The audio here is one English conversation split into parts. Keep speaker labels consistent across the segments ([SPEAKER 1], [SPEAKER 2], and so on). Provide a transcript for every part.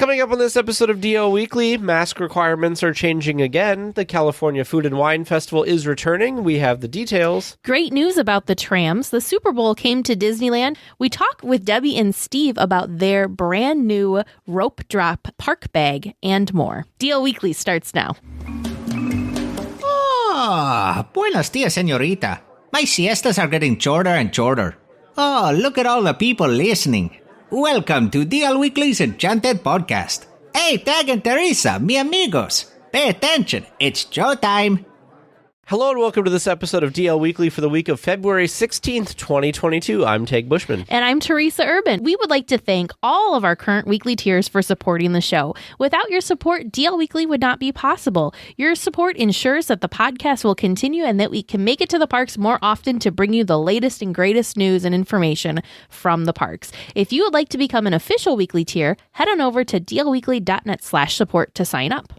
[SPEAKER 1] Coming up on this episode of DL Weekly, mask requirements are changing again. The California Food and Wine Festival is returning. We have the details.
[SPEAKER 2] Great news about the trams. The Super Bowl came to Disneyland. We talk with Debbie and Steve about their brand new rope drop park bag and more. DL Weekly starts now.
[SPEAKER 3] Ah, buenos dias, señorita. My siestas are getting shorter and shorter. Oh, look at all the people listening. Welcome to DL Weekly's Enchanted Podcast. Hey, Tag and Teresa, mi amigos. Pay attention, it's showtime.
[SPEAKER 1] Hello and welcome to this episode of DL Weekly for the week of February 16th, 2022. I'm Tag Bushman.
[SPEAKER 2] And I'm Teresa Urban. We would like to thank all of our current weekly tiers for supporting the show. Without your support, DL Weekly would not be possible. Your support ensures that the podcast will continue and that we can make it to the parks more often to bring you the latest and greatest news and information from the parks. If you would like to become an official weekly tier, head on over to dlweekly.net/support to sign up.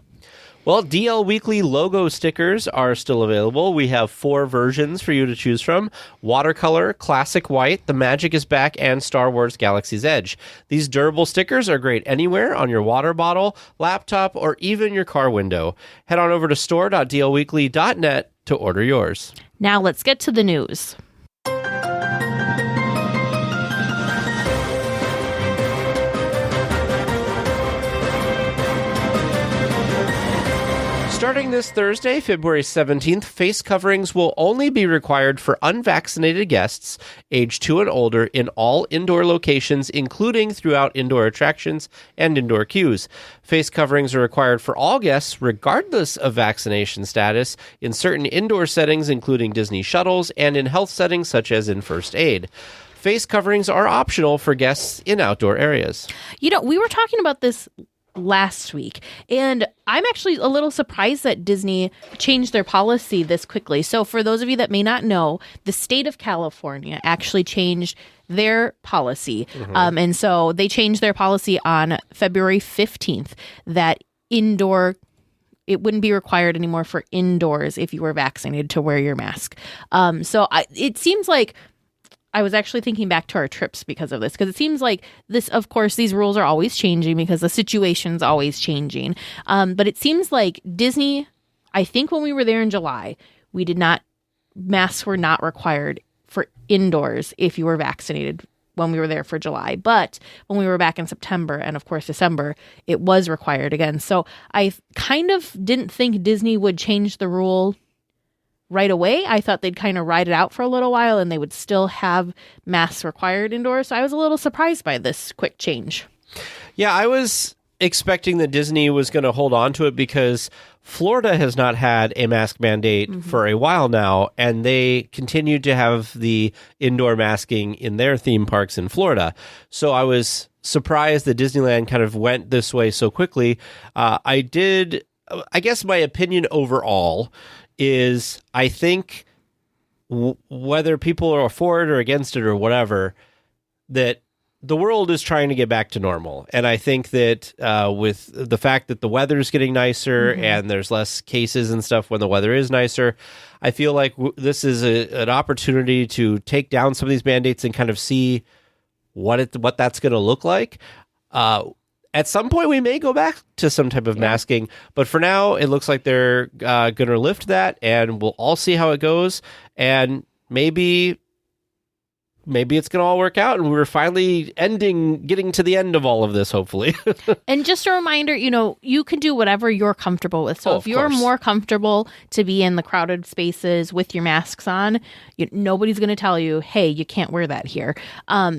[SPEAKER 1] Well, DL Weekly logo stickers are still available. We have 4 versions for you to choose from: watercolor, classic white, The Magic is Back, and Star Wars Galaxy's Edge. These durable stickers are great anywhere, on your water bottle, laptop, or even your car window. Head on over to store.dlweekly.net to order yours.
[SPEAKER 2] Now let's get to the news.
[SPEAKER 1] Starting this Thursday, February 17th, face coverings will only be required for unvaccinated guests age 2 and older in all indoor locations, including throughout indoor attractions and indoor queues. Face coverings are required for all guests, regardless of vaccination status, in certain indoor settings, including Disney shuttles, and in health settings, such as in first aid. Face coverings are optional for guests in outdoor areas.
[SPEAKER 2] You know, we were talking about this last week, and I'm actually a little surprised that Disney changed their policy this quickly. So for those of you that may not know, the state of California actually changed their policy. And so they changed their policy on February 15th that it wouldn't be required anymore for indoors if you were vaccinated to wear your mask. It seems like I was actually thinking back to our trips because of this, because it seems like this, of course, these rules are always changing because the situation's always changing. But it seems like Disney, I think when we were there in July, masks were not required for indoors if you were vaccinated when we were there for July. But when we were back in September and, of course, December, it was required again. So I kind of didn't think Disney would change the rule right away. I thought they'd kind of ride it out for a little while and they would still have masks required indoors. So I was a little surprised by this quick change.
[SPEAKER 1] Yeah, I was expecting that Disney was going to hold on to it because Florida has not had a mask mandate for a while now, and they continued to have the indoor masking in their theme parks in Florida. So I was surprised that Disneyland kind of went this way so quickly. I guess my opinion overall is I think whether people are for it or against it or whatever, that the world is trying to get back to normal. And I think that with the fact that the weather is getting nicer and there's less cases and stuff when the weather is nicer, I feel like this is an opportunity to take down some of these mandates and kind of see what that's going to look like. At some point, we may go back to some type of masking, but for now, it looks like they're going to lift that, and we'll all see how it goes, and maybe it's going to all work out, and we're finally getting to the end of all of this, hopefully.
[SPEAKER 2] And just a reminder, you can do whatever you're comfortable with. So if you're more comfortable to be in the crowded spaces with your masks on, nobody's going to tell you, hey, you can't wear that here.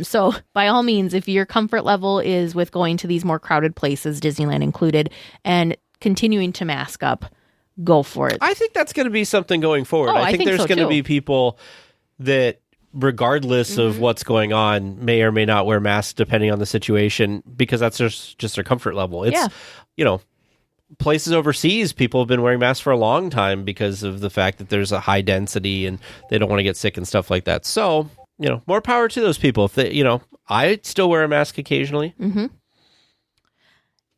[SPEAKER 2] So by all means, if your comfort level is with going to these more crowded places, Disneyland included, and continuing to mask up, go for it.
[SPEAKER 1] I think that's going to be something going forward. I think there's going to be people that, regardless of what's going on, may or may not wear masks depending on the situation, because that's just their comfort level. It's, places overseas, people have been wearing masks for a long time because of the fact that there's a high density and they don't want to get sick and stuff like that. So, more power to those people. If they, I still wear a mask occasionally.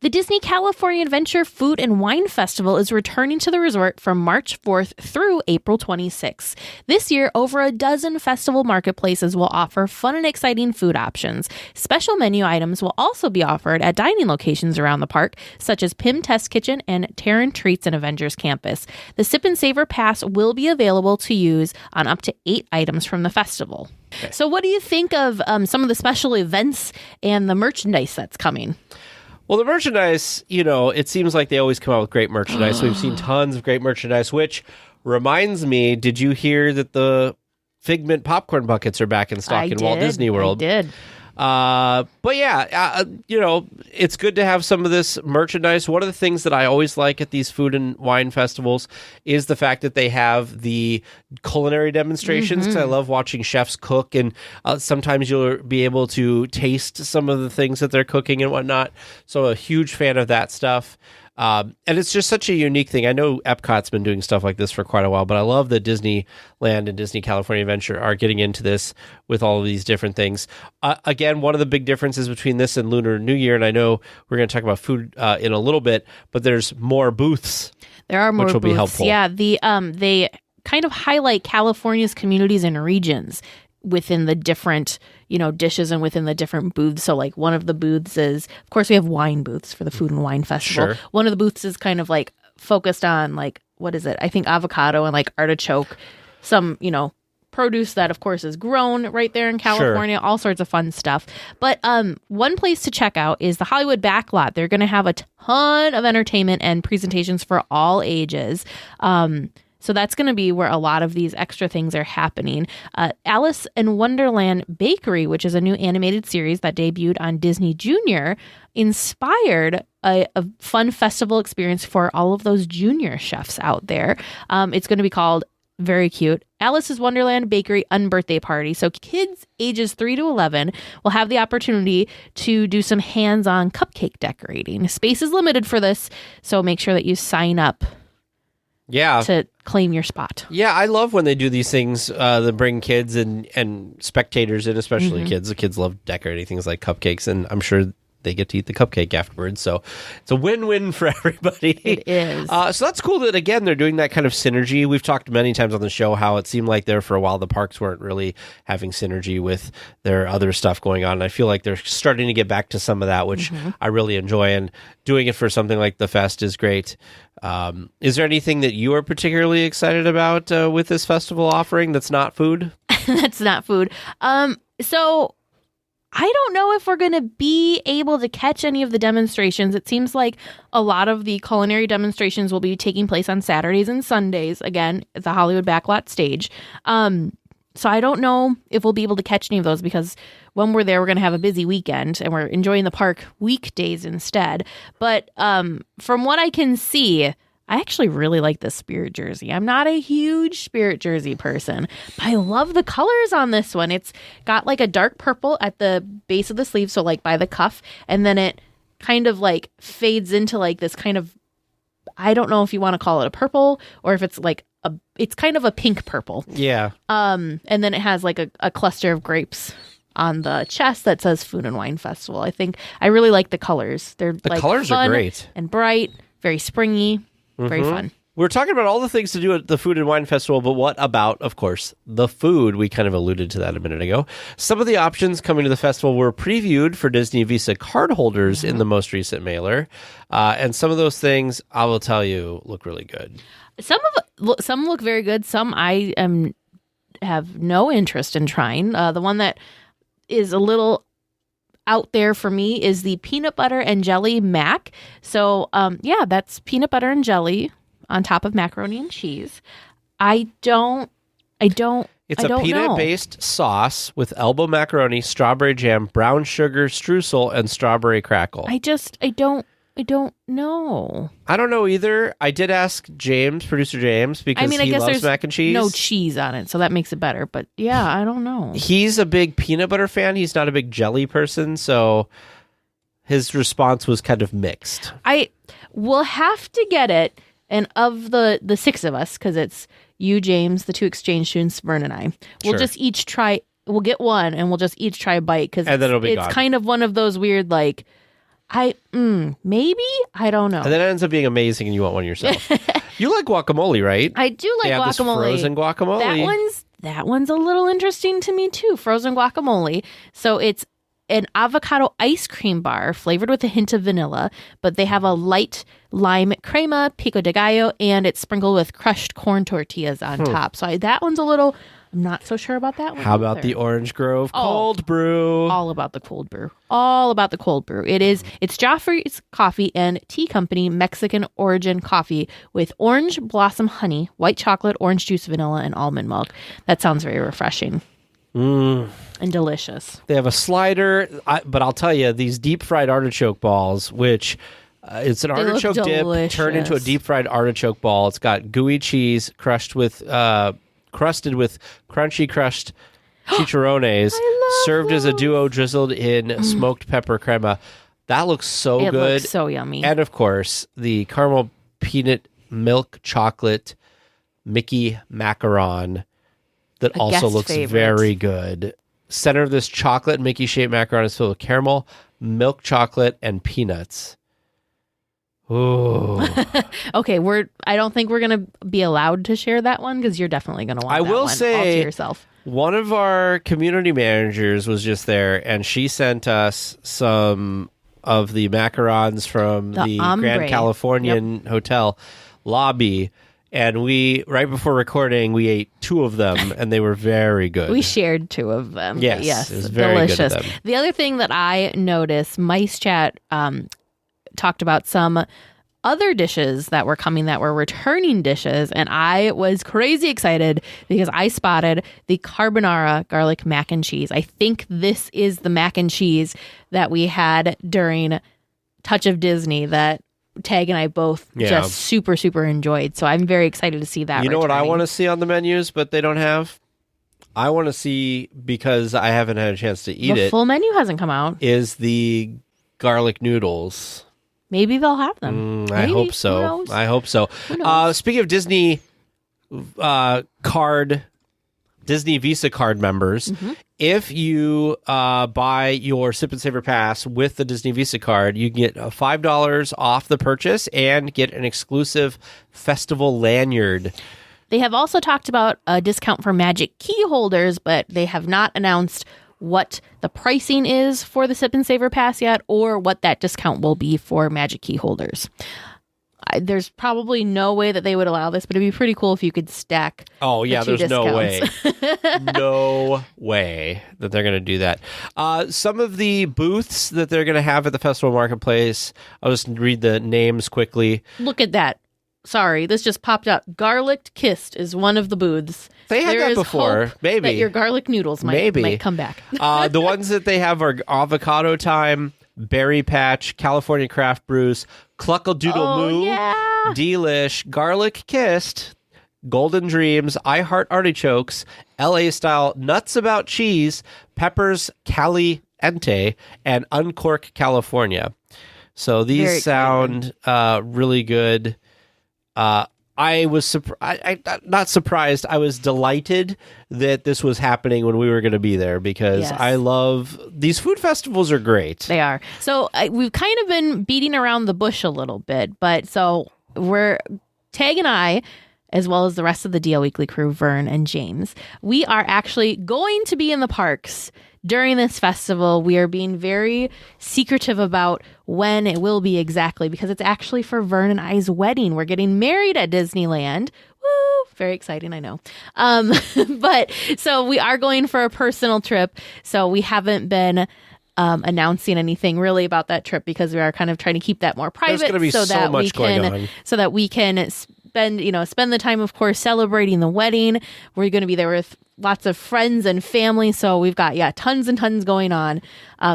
[SPEAKER 2] The The Disney California Adventure Food and Wine Festival is returning to the resort from March 4th through April 26th. This year, over a dozen festival marketplaces will offer fun and exciting food options. Special menu items will also be offered at dining locations around the park, such as Pym Test Kitchen and Terran Treats and Avengers Campus. The Sip and Savor Pass will be available to use on up to 8 items from the festival. Okay. So what do you think of some of the special events and the merchandise that's coming?
[SPEAKER 1] Well, the merchandise, it seems like they always come out with great merchandise. We've seen tons of great merchandise, which reminds me, did you hear that the Figment popcorn buckets are back in stock in Walt Disney World?
[SPEAKER 2] I did.
[SPEAKER 1] But yeah, it's good to have some of this merchandise. One of the things that I always like at these food and wine festivals is the fact that they have the culinary demonstrations, because I love watching chefs cook, and sometimes you'll be able to taste some of the things that they're cooking and whatnot. So a huge fan of that stuff. And it's just such a unique thing. I know Epcot's been doing stuff like this for quite a while, but I love that Disneyland and Disney California Adventure are getting into this with all of these different things. Again, one of the big differences between this and Lunar New Year, and I know we're going to talk about food in a little bit, but there's more booths.
[SPEAKER 2] There are more
[SPEAKER 1] which will
[SPEAKER 2] booths.
[SPEAKER 1] Be helpful.
[SPEAKER 2] Yeah, they kind of highlight California's communities and regions within the different, dishes and within the different booths. So like one of the booths is, of course, we have wine booths for the Food and Wine Festival.
[SPEAKER 1] Sure.
[SPEAKER 2] One of the booths is kind of like focused on like, what is it? I think avocado and like artichoke, some, produce that of course is grown right there in California, all sorts of fun stuff. But one place to check out is the Hollywood Backlot. They're going to have a ton of entertainment and presentations for all ages. So that's going to be where a lot of these extra things are happening. Alice in Wonderland Bakery, which is a new animated series that debuted on Disney Junior, inspired a fun festival experience for all of those junior chefs out there. It's going to be called, very cute, Alice's Wonderland Bakery Unbirthday Party. So kids ages 3 to 11 will have the opportunity to do some hands-on cupcake decorating. Space is limited for this, so make sure that you sign up.
[SPEAKER 1] Yeah.
[SPEAKER 2] To claim your spot.
[SPEAKER 1] Yeah, I love when they do these things that bring kids and spectators in, especially kids. The kids love decorating things like cupcakes, and I'm sure they get to eat the cupcake afterwards. So it's a win-win for everybody.
[SPEAKER 2] It is.
[SPEAKER 1] So that's cool that, again, they're doing that kind of synergy. We've talked many times on the show how it seemed like there for a while the parks weren't really having synergy with their other stuff going on. And I feel like they're starting to get back to some of that, which I really enjoy. And doing it for something like the Fest is great. Is there anything that you are particularly excited about with this festival offering that's not food?
[SPEAKER 2] That's not food. So I don't know if we're going to be able to catch any of the demonstrations. It seems like a lot of the culinary demonstrations will be taking place on Saturdays and Sundays, again, at the Hollywood Backlot stage. So I don't know if we'll be able to catch any of those, because when we're there, we're going to have a busy weekend and we're enjoying the park weekdays instead. But from what I can see, I actually really like the Spirit jersey. I'm not a huge Spirit jersey person, but I love the colors on this one. It's got like a dark purple at the base of the sleeve, so like by the cuff, and then it kind of like fades into like this kind of, I don't know if you want to call it a purple or if it's like it's kind of a pink purple.
[SPEAKER 1] Yeah.
[SPEAKER 2] And then it has like a cluster of grapes on the chest that says Food and Wine Festival. I really like the colors. The like
[SPEAKER 1] colors
[SPEAKER 2] fun
[SPEAKER 1] are great
[SPEAKER 2] and bright, very springy. Very fun.
[SPEAKER 1] We're talking about all the things to do at the Food and Wine Festival, but what about, of course, the food? We kind of alluded to that a minute ago. Some of the options coming to the festival were previewed for Disney Visa cardholders in the most recent mailer. And some of those things, I will tell you, look really good.
[SPEAKER 2] Some look very good. Some I have no interest in trying. The one that is a little out there for me is the peanut butter and jelly mac. So, that's peanut butter and jelly on top of macaroni and cheese. It's a
[SPEAKER 1] peanut-based sauce with elbow macaroni, strawberry jam, brown sugar, streusel, and strawberry crackle.
[SPEAKER 2] I don't know.
[SPEAKER 1] I don't know either. I did ask producer James, because
[SPEAKER 2] I
[SPEAKER 1] he
[SPEAKER 2] guess
[SPEAKER 1] loves
[SPEAKER 2] there's
[SPEAKER 1] mac and cheese.
[SPEAKER 2] No cheese on it, so that makes it better. But yeah, I don't know.
[SPEAKER 1] He's a big peanut butter fan. He's not a big jelly person, so his response was kind of mixed.
[SPEAKER 2] I will have to get it, and of the 6 of us, because it's you, James, the 2 exchange students, Vern, and I, we'll just each try. We'll get one, and we'll just each try a bite, because
[SPEAKER 1] and then it'll be
[SPEAKER 2] it's
[SPEAKER 1] gone.
[SPEAKER 2] kind of one of those weird like. Maybe, I don't know.
[SPEAKER 1] And then it ends up being amazing and you want one yourself. You like guacamole, right?
[SPEAKER 2] I do like
[SPEAKER 1] they have
[SPEAKER 2] guacamole.
[SPEAKER 1] This frozen guacamole.
[SPEAKER 2] That one's a little interesting to me too. Frozen guacamole. So it's an avocado ice cream bar flavored with a hint of vanilla, but they have a light lime crema, pico de gallo, and it's sprinkled with crushed corn tortillas on top. So that one's a little, I'm not so sure about that one.
[SPEAKER 1] How about the Orange Grove cold brew?
[SPEAKER 2] All about the cold brew. All about the cold brew. It's Joffrey's Coffee and Tea Company Mexican origin coffee with orange blossom honey, white chocolate, orange juice, vanilla, and almond milk. That sounds very refreshing. And delicious.
[SPEAKER 1] They have a slider, but I'll tell you, these deep fried artichoke balls, which it's an artichoke dip turned into a deep fried artichoke ball. It's got gooey cheese crusted with crunchy crushed chicharrones, served as a duo drizzled in smoked pepper crema. That looks so good.
[SPEAKER 2] It looks so yummy.
[SPEAKER 1] And of course, the caramel peanut milk chocolate Mickey macaron that also looks very good. Center of this chocolate Mickey shaped macaron is filled with caramel, milk chocolate, and peanuts. Ooh.
[SPEAKER 2] Okay, I don't think we're gonna be allowed to share that one because you're definitely gonna want. I will one say all to yourself.
[SPEAKER 1] One of our community managers was just there, and she sent us some of the macarons from the Grand Californian Hotel lobby. And right before recording, we ate 2 of them, and they were very good.
[SPEAKER 2] We shared 2 of them.
[SPEAKER 1] Yes, it was very delicious. Good of them.
[SPEAKER 2] The other thing that I noticed, Mice Chat talked about some other dishes that were coming that were returning dishes, and I was crazy excited because I spotted the carbonara garlic mac and cheese. I think this is the mac and cheese that we had during Touch of Disney that Tag and I both just super, super enjoyed. So I'm very excited to see that.
[SPEAKER 1] You know what I want to see on the menus, but they don't have? I want to see, because I haven't had a chance to eat it.
[SPEAKER 2] The full menu hasn't come out.
[SPEAKER 1] Is the garlic noodles.
[SPEAKER 2] Maybe they'll have them.
[SPEAKER 1] I hope so. I hope so. Speaking of Disney Disney Visa card members, if you buy your Sip and Savor Pass with the Disney Visa card, you get $5 off the purchase and get an exclusive festival lanyard.
[SPEAKER 2] They have also talked about a discount for Magic Key holders, but they have not announced what the pricing is for the Sip and Savor Pass yet, or what that discount will be for Magic Key holders. There's probably no way that they would allow this, but it'd be pretty cool if you could stack.
[SPEAKER 1] Oh, yeah,
[SPEAKER 2] the
[SPEAKER 1] there's no way. No way that they're going to do that. Some of the booths that they're going to have at the Festival Marketplace, I'll just read the names quickly.
[SPEAKER 2] Look at that. Sorry, this just popped up. Garlic Kissed is one of the booths.
[SPEAKER 1] They had that before. Maybe.
[SPEAKER 2] That your garlic noodles might come back.
[SPEAKER 1] The ones that they have are Avocado Time, Berry Patch, California Craft Brews, Cluckle-Doodle Moo, Delish, Garlic Kissed, Golden Dreams, I Heart Artichokes, LA Style Nuts About Cheese, Peppers Caliente, and Uncork California. So these sound really good. I was not surprised. I was delighted that this was happening when we were going to be there, because I love these food festivals. Are great.
[SPEAKER 2] They are. So we've kind of been beating around the bush a little bit, but so Tag and I, as well as the rest of the DL Weekly crew, Vern and James, we are actually going to be in the parks during this festival. We are being very secretive about when it will be exactly, because it's actually for Vern and I's wedding. We're getting married at Disneyland. Woo! Very exciting, I know. But so we are going for a personal trip. So we haven't been announcing anything really about that trip, because we are kind of trying to keep that more private.
[SPEAKER 1] There's going to be so much going on.
[SPEAKER 2] So that we can spend the time, of course, celebrating the wedding. We're going to be there with lots of friends and family. So we've got, tons and tons going on.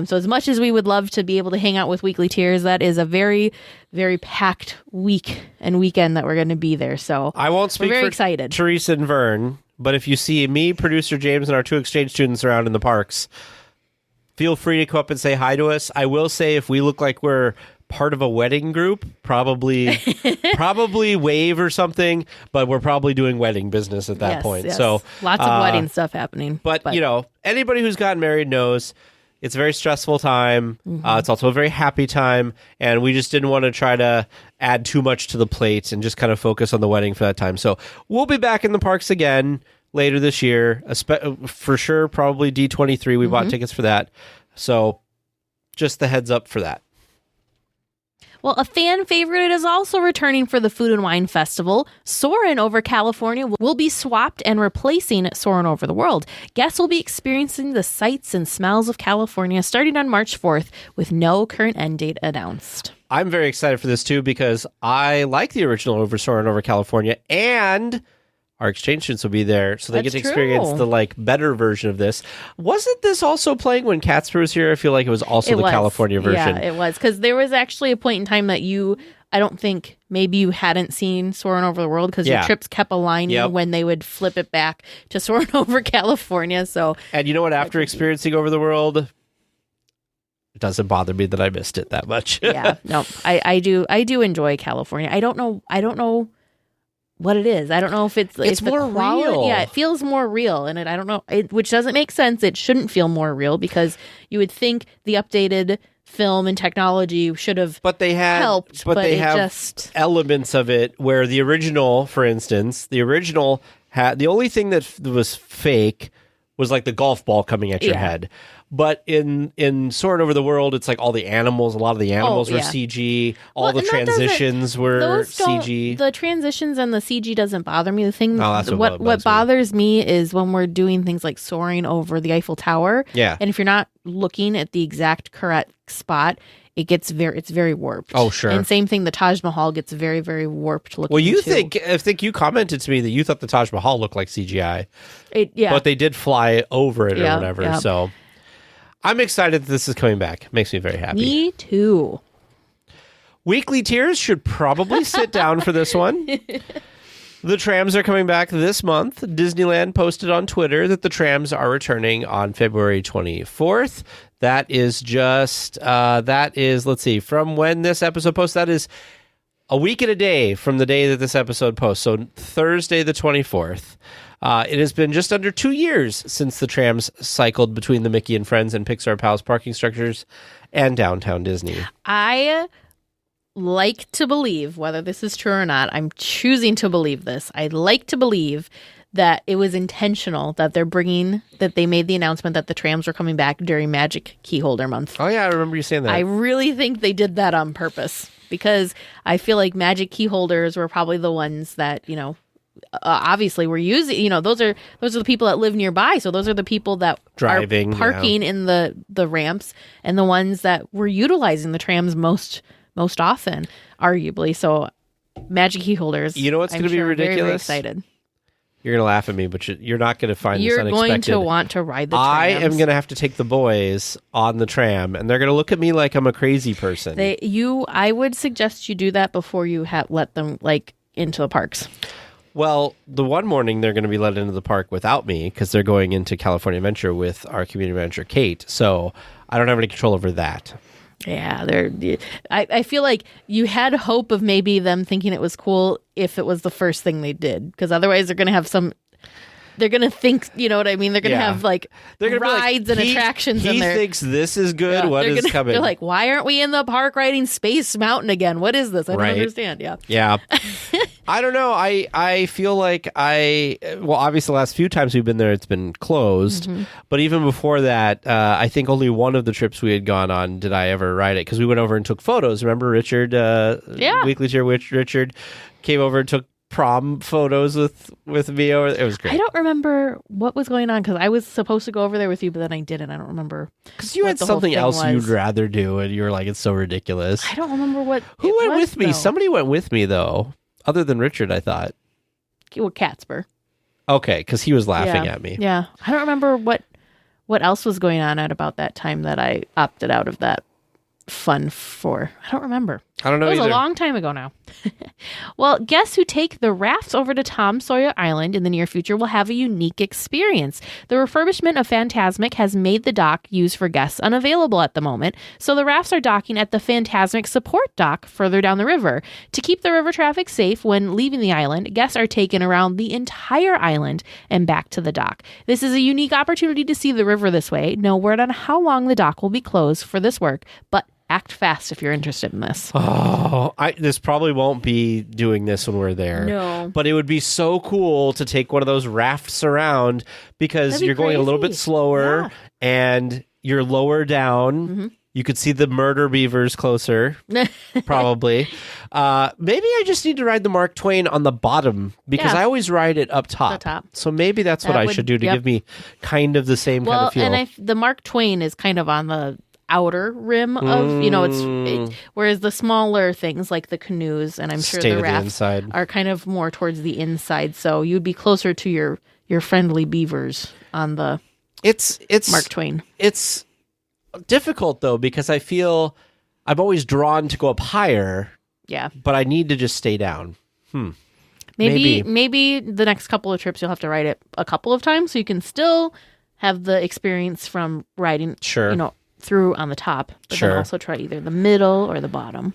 [SPEAKER 2] So as much as we would love to be able to hang out with Weekly Tears, that is a very, very packed week and weekend that we're going to be there. So
[SPEAKER 1] I won't speak
[SPEAKER 2] very
[SPEAKER 1] for
[SPEAKER 2] excited.
[SPEAKER 1] Teresa and Vern, but if you see me, producer James, and our 2 exchange students around in the parks, feel free to come up and say hi to us. I will say, if we look like we're part of a wedding group, probably wave or something, but we're probably doing wedding business at that point. Yes. So
[SPEAKER 2] lots of wedding stuff happening.
[SPEAKER 1] But anybody who's gotten married knows It's a very stressful time. It's also a very happy time. And we just didn't want to try to add too much to the plate and just kind of focus on the wedding for that time. So we'll be back in the parks again later this year. For sure, probably D23. We bought tickets for that. So just the heads up for that.
[SPEAKER 2] Well, a fan favorite is also returning for the Food and Wine Festival. Soarin' over California will be swapped and replacing Soarin' over the world. Guests will be experiencing the sights and smells of California starting on March 4th with no current end date announced.
[SPEAKER 1] I'm very excited for this too because I like the original Soarin' over California, and our exchange students will be there, so they get to experience the better version of this. Wasn't this also playing when Casper was here? I feel like it was also the California version.
[SPEAKER 2] Yeah, it was, because there was actually a point in time that I don't think maybe you hadn't seen Soarin' over the world because your trips kept aligning when they would flip it back to Soarin' over California. So,
[SPEAKER 1] and you know what? After experiencing Over the World, it doesn't bother me that I missed it that much.
[SPEAKER 2] Yeah, no, I do enjoy California. I don't know what it is. I don't know if it's
[SPEAKER 1] more real.
[SPEAKER 2] Yeah, it feels more real, and I don't know, which doesn't make sense. It shouldn't feel more real because you would think the updated film and technology should have helped, but
[SPEAKER 1] they have
[SPEAKER 2] just
[SPEAKER 1] elements of it where the original, for instance, the only thing that was fake was like the golf ball coming at your head. But in Soarin' Over the World, it's like all the animals, a lot of the animals were CG, the transitions were CG.
[SPEAKER 2] The transitions and the CG doesn't bother me. The thing what bothers me is when we're doing things like soaring over the Eiffel Tower.
[SPEAKER 1] Yeah.
[SPEAKER 2] And if you're not looking at the exact correct spot, it's very warped.
[SPEAKER 1] Oh, sure.
[SPEAKER 2] And same thing, the Taj Mahal gets very, very warped looking.
[SPEAKER 1] Well, I think you commented to me that you thought the Taj Mahal looked like CGI. But they did fly over it or whatever. Yeah. So I'm excited that this is coming back. Makes me very happy.
[SPEAKER 2] Me too.
[SPEAKER 1] Weekly tiers should probably sit down for this one. The trams are coming back this month. Disneyland posted on Twitter that the trams are returning on February 24th. That is let's see, from when this episode posts, that is a week and a day from the day that this episode posts. So Thursday the 24th. It has been just under 2 years since the trams cycled between the Mickey and Friends and Pixar Palace parking structures and downtown Disney.
[SPEAKER 2] I like to believe, whether this is true or not, I'm choosing to believe this. I like to believe that it was intentional that they made the announcement that the trams were coming back during Magic Keyholder Month.
[SPEAKER 1] Oh yeah, I remember you saying that.
[SPEAKER 2] I really think they did that on purpose because I feel like Magic Keyholders were probably the ones that, obviously we're using, those are the people that live nearby. So those are the people that are parking in the ramps and the ones that were utilizing the trams most often, arguably. So Magic Keyholders.
[SPEAKER 1] You know what's going to be ridiculous?
[SPEAKER 2] Very, very excited.
[SPEAKER 1] You're going to laugh at me, but you're not going to find this unexpected.
[SPEAKER 2] You're going to want to ride the trams.
[SPEAKER 1] I am going to have to take the boys on the tram, and they're going to look at me like I'm a crazy person.
[SPEAKER 2] I would suggest you do that before you let them into the parks.
[SPEAKER 1] Well, the one morning they're going to be let into the park without me because they're going into California Adventure with our community manager, Kate. So I don't have any control over that.
[SPEAKER 2] Yeah, I feel like you had hope of maybe them thinking it was cool if it was the first thing they did, because otherwise they're going to have they're going to think, you know what I mean? They're going to have rides and attractions in there.
[SPEAKER 1] He thinks this is good. Yeah, what is coming?
[SPEAKER 2] They're like, why aren't we in the park riding Space Mountain again? What is this? I don't understand. Yeah.
[SPEAKER 1] Yeah. I don't know. I feel like obviously the last few times we've been there, it's been closed. Mm-hmm. But even before that, I think only one of the trips we had gone on did I ever ride it, because we went over and took photos. Remember Richard? Weekly Tier Richard came over and took prom photos with me. It was great.
[SPEAKER 2] I don't remember what was going on because I was supposed to go over there with you, but then I didn't. I don't remember.
[SPEAKER 1] Because you had something else you'd rather do, and you were like, it's so ridiculous.
[SPEAKER 2] I don't remember what.
[SPEAKER 1] Who went with me? Somebody went with me, though. Other than Richard, I thought.
[SPEAKER 2] Well, Catsper.
[SPEAKER 1] Okay, because he was laughing at me.
[SPEAKER 2] Yeah. I don't remember what else was going on at about that time that I opted out of that fun for. I don't remember.
[SPEAKER 1] I don't know either.
[SPEAKER 2] It was a long time ago now. Well, guests who take the rafts over to Tom Sawyer Island in the near future will have a unique experience. The refurbishment of Fantasmic has made the dock used for guests unavailable at the moment, so the rafts are docking at the Fantasmic support dock further down the river. To keep the river traffic safe when leaving the island, guests are taken around the entire island and back to the dock. This is a unique opportunity to see the river this way. No word on how long the dock will be closed for this work, but act fast if you're interested in this.
[SPEAKER 1] Oh, this probably won't be doing this when we're there.
[SPEAKER 2] No.
[SPEAKER 1] But it would be so cool to take one of those rafts around because
[SPEAKER 2] That'd be
[SPEAKER 1] you're going a little bit
[SPEAKER 2] crazy.
[SPEAKER 1] slower and you're lower down.
[SPEAKER 2] Mm-hmm.
[SPEAKER 1] You could see the murder beavers closer, probably. Maybe I just need to ride the Mark Twain on the bottom because
[SPEAKER 2] Yeah.
[SPEAKER 1] I always ride it up top.
[SPEAKER 2] The top.
[SPEAKER 1] So maybe that's what
[SPEAKER 2] That
[SPEAKER 1] I
[SPEAKER 2] would-
[SPEAKER 1] should do to
[SPEAKER 2] yep.
[SPEAKER 1] give me kind of the same kind of feel.
[SPEAKER 2] And the Mark Twain is kind of on the outer rim of, whereas the smaller things like the canoes and I'm sure
[SPEAKER 1] Stay to
[SPEAKER 2] the
[SPEAKER 1] the
[SPEAKER 2] rafts
[SPEAKER 1] inside.
[SPEAKER 2] are kind of more towards the inside. So you'd be closer to your friendly beavers on the
[SPEAKER 1] It's
[SPEAKER 2] Mark Twain.
[SPEAKER 1] It's difficult though because I feel I'm always drawn to go up higher,
[SPEAKER 2] Yeah.
[SPEAKER 1] but I need to just stay down.
[SPEAKER 2] Maybe the next couple of trips you'll have to ride it a couple of times so you can still have the experience from riding
[SPEAKER 1] Sure.
[SPEAKER 2] through on the top, but
[SPEAKER 1] Sure.
[SPEAKER 2] then also try either the middle or the bottom.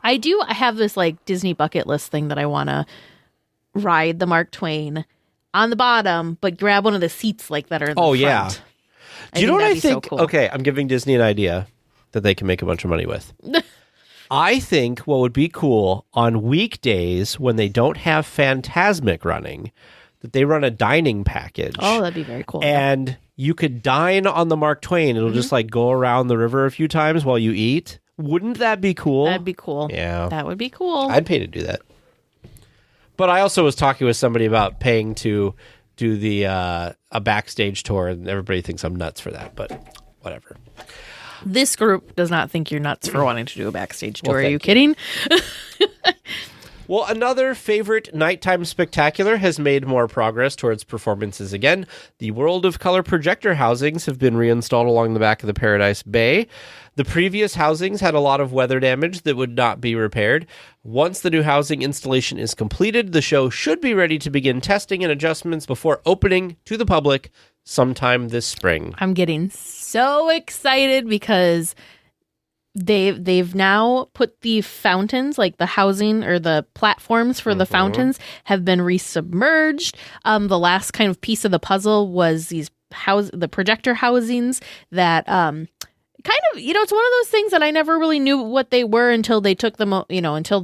[SPEAKER 2] I have this like Disney bucket list thing that I want to ride the Mark Twain on the bottom, but grab one of the seats like that are in the front.
[SPEAKER 1] Yeah. Do you know what I
[SPEAKER 2] that'd be so
[SPEAKER 1] think?
[SPEAKER 2] cool.
[SPEAKER 1] Okay, I'm giving Disney an idea that they can make a bunch of money with. I think what would be cool on weekdays when they don't have Fantasmic running, that they run a dining package.
[SPEAKER 2] Oh, that'd be very cool.
[SPEAKER 1] And you could dine on the Mark Twain. It'll just like go around the river a few times while you eat. Wouldn't that be cool?
[SPEAKER 2] That'd be cool.
[SPEAKER 1] Yeah.
[SPEAKER 2] That would be cool.
[SPEAKER 1] I'd pay to do that. But I also was talking with somebody about paying to do the a backstage tour, and everybody thinks I'm nuts for that, but whatever.
[SPEAKER 2] This group does not think you're nuts for wanting to do a backstage tour.
[SPEAKER 1] Well,
[SPEAKER 2] Are you
[SPEAKER 1] thank you.
[SPEAKER 2] kidding?
[SPEAKER 1] Well, another favorite nighttime spectacular has made more progress towards performances again. The World of Color projector housings have been reinstalled along the back of the Paradise Bay. The previous housings had a lot of weather damage that would not be repaired. Once the new housing installation is completed, the show should be ready to begin testing and adjustments before opening to the public sometime this spring.
[SPEAKER 2] I'm getting so excited because they've now put the fountains, like the housing or the platforms for the fountains, have been resubmerged. The last kind of piece of the puzzle was the projector housings that kind of, it's one of those things that I never really knew what they were until they took them, until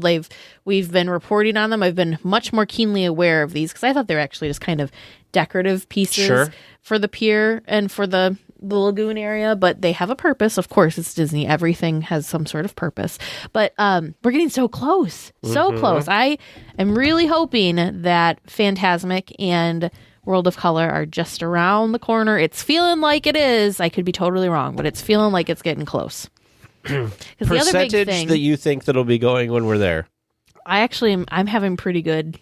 [SPEAKER 2] we've been reporting on them. I've been much more keenly aware of these because I thought they were actually just kind of decorative pieces
[SPEAKER 1] Sure.
[SPEAKER 2] for the pier and for the lagoon area, but they have a purpose. Of course, it's Disney. Everything has some sort of purpose. But we're getting so close. So close. I am really hoping that Fantasmic and World of Color are just around the corner. It's feeling like it is. I could be totally wrong, but it's feeling like it's getting close. 'Cause the other big
[SPEAKER 1] Percentage
[SPEAKER 2] thing,
[SPEAKER 1] that you think that'll be going when we're there?
[SPEAKER 2] I'm having pretty good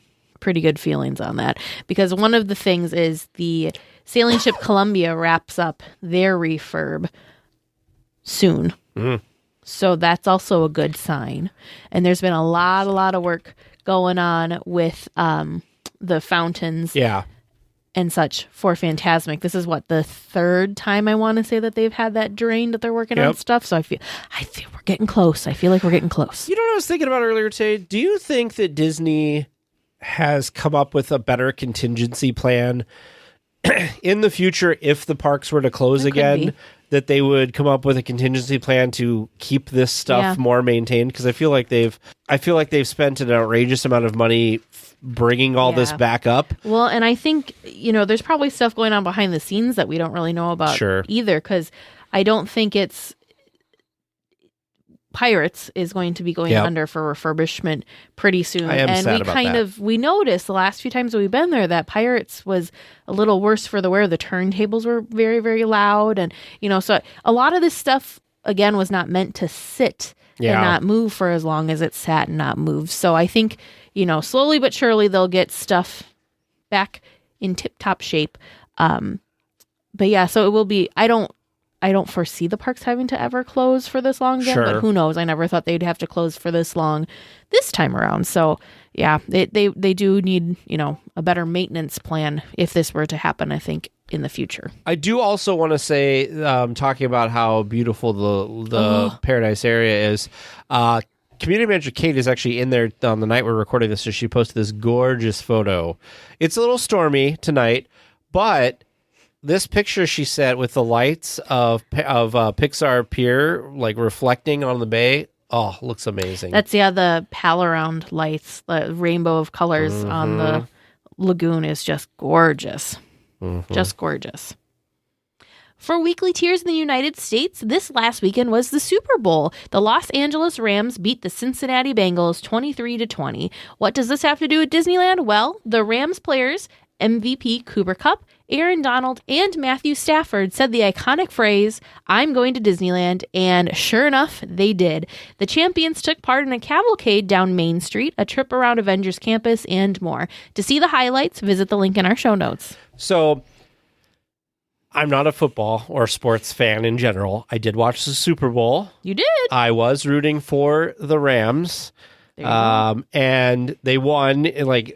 [SPEAKER 2] feelings on that because one of the things is the sailing ship Columbia wraps up their refurb soon. So that's also a good sign. And there's been a lot of work going on with the fountains
[SPEAKER 1] Yeah.
[SPEAKER 2] and such for Fantasmic. This is the third time I want to say that they've had that drained that they're working on
[SPEAKER 1] Yep.
[SPEAKER 2] stuff. So I feel we're getting close. I feel like we're getting close.
[SPEAKER 1] You know what I was thinking about earlier today? Do you think that Disney has come up with a better contingency plan in the future if the parks were to close
[SPEAKER 2] It could
[SPEAKER 1] again,
[SPEAKER 2] be.
[SPEAKER 1] that they would come up with a contingency plan to keep this stuff
[SPEAKER 2] Yeah.
[SPEAKER 1] more maintained? Because I feel like they've spent an outrageous amount of money bringing all this
[SPEAKER 2] Yeah.
[SPEAKER 1] back up.
[SPEAKER 2] Well, and I think, there's probably stuff going on behind the scenes that we don't really know about
[SPEAKER 1] Sure.
[SPEAKER 2] either, because I don't think it's Pirates is going to be going
[SPEAKER 1] Yep.
[SPEAKER 2] under for refurbishment pretty soon.
[SPEAKER 1] I am
[SPEAKER 2] and
[SPEAKER 1] sad
[SPEAKER 2] we
[SPEAKER 1] about
[SPEAKER 2] kind
[SPEAKER 1] that.
[SPEAKER 2] of we noticed the last few times that we've been there that Pirates was a little worse for the wear. The turntables were very, very loud, and so a lot of this stuff again was not meant to sit
[SPEAKER 1] Yeah.
[SPEAKER 2] and not move for as long as it sat and not move. So I think slowly but surely they'll get stuff back in tip top shape. But yeah, so it will be. I don't foresee the parks having to ever close for this long again,
[SPEAKER 1] Sure.
[SPEAKER 2] but who knows? I never thought they'd have to close for this long this time around. So yeah, they do need, a better maintenance plan if this were to happen, I think, in the future.
[SPEAKER 1] I do also want to say, talking about how beautiful the Paradise area is, community manager Kate is actually in there on the night we're recording this, so she posted this gorgeous photo. It's a little stormy tonight, but this picture she sent with the lights of Pixar Pier, like reflecting on the bay, looks amazing.
[SPEAKER 2] That's, the pal-around lights, the rainbow of colors on the lagoon is just gorgeous. Just gorgeous. For weekly tiers in the United States, this last weekend was the Super Bowl. The Los Angeles Rams beat the Cincinnati Bengals 23-20. What does this have to do with Disneyland? Well, the Rams players, MVP Cooper Kupp, Aaron Donald, and Matthew Stafford said the iconic phrase, "I'm going to Disneyland," and sure enough, they did. The champions took part in a cavalcade down Main Street, a trip around Avengers Campus, and more. To see the highlights, visit the link in our show notes.
[SPEAKER 1] So, I'm not a football or sports fan in general. I did watch the Super Bowl.
[SPEAKER 2] You did?
[SPEAKER 1] I was rooting for the Rams, and they won in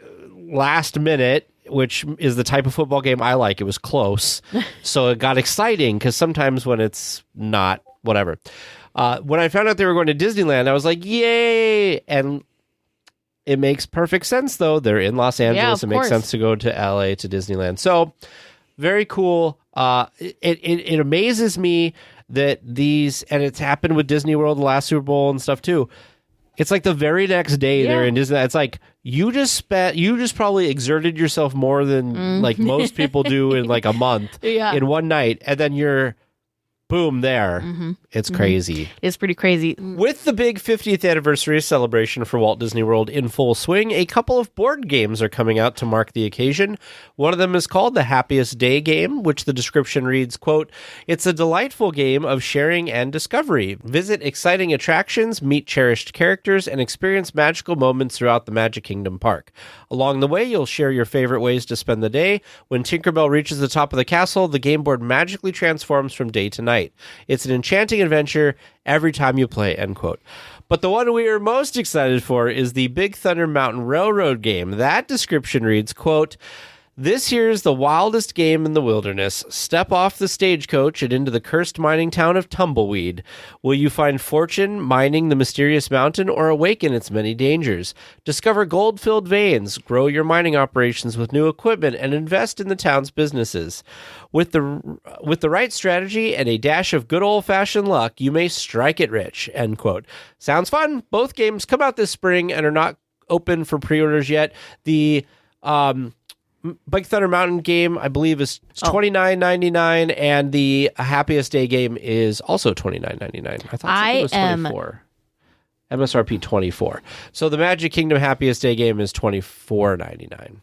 [SPEAKER 1] last minute, which is the type of football game I like. It was close, so it got exciting because sometimes when it's not, whatever. When I found out they were going to Disneyland, I was like, yay! And it makes perfect sense, though. They're in Los Angeles. It makes sense to go to LA to Disneyland. So, very cool. It amazes me that these, and it's happened with Disney World, the last Super Bowl and stuff too. It's like the very next day they're in Disneyland. It's like you just probably exerted yourself more than like most people do in like a month in one night, and then you're boom there. It's crazy.
[SPEAKER 2] It's pretty crazy.
[SPEAKER 1] With the big 50th anniversary celebration for Walt Disney World in full swing, a couple of board games are coming out to mark the occasion. One of them is called the Happiest Day game, which the description reads, quote, "It's a delightful game of sharing and discovery. Visit exciting attractions, meet cherished characters, and experience magical moments throughout the Magic Kingdom park. Along the way, you'll share your favorite ways to spend the day. When Tinkerbell reaches the top of the castle, the game board magically transforms from day to night. It's an enchanting adventure every time you play," end quote. But the one we are most excited for is the Big Thunder Mountain Railroad game. That description reads, quote, "This here's the wildest game in the wilderness. Step off the stagecoach and into the cursed mining town of Tumbleweed. Will you find fortune mining the mysterious mountain or awaken its many dangers? Discover gold-filled veins, grow your mining operations with new equipment, and invest in the town's businesses. With the right strategy and a dash of good old-fashioned luck, you may strike it rich," end quote. Sounds fun. Both games come out this spring and are not open for pre-orders yet. The Big Thunder Mountain game, I believe, is $29.99, and the Happiest Day game is also $29.99. I thought it was $24. MSRP $24. So the Magic Kingdom Happiest Day game is $24.99.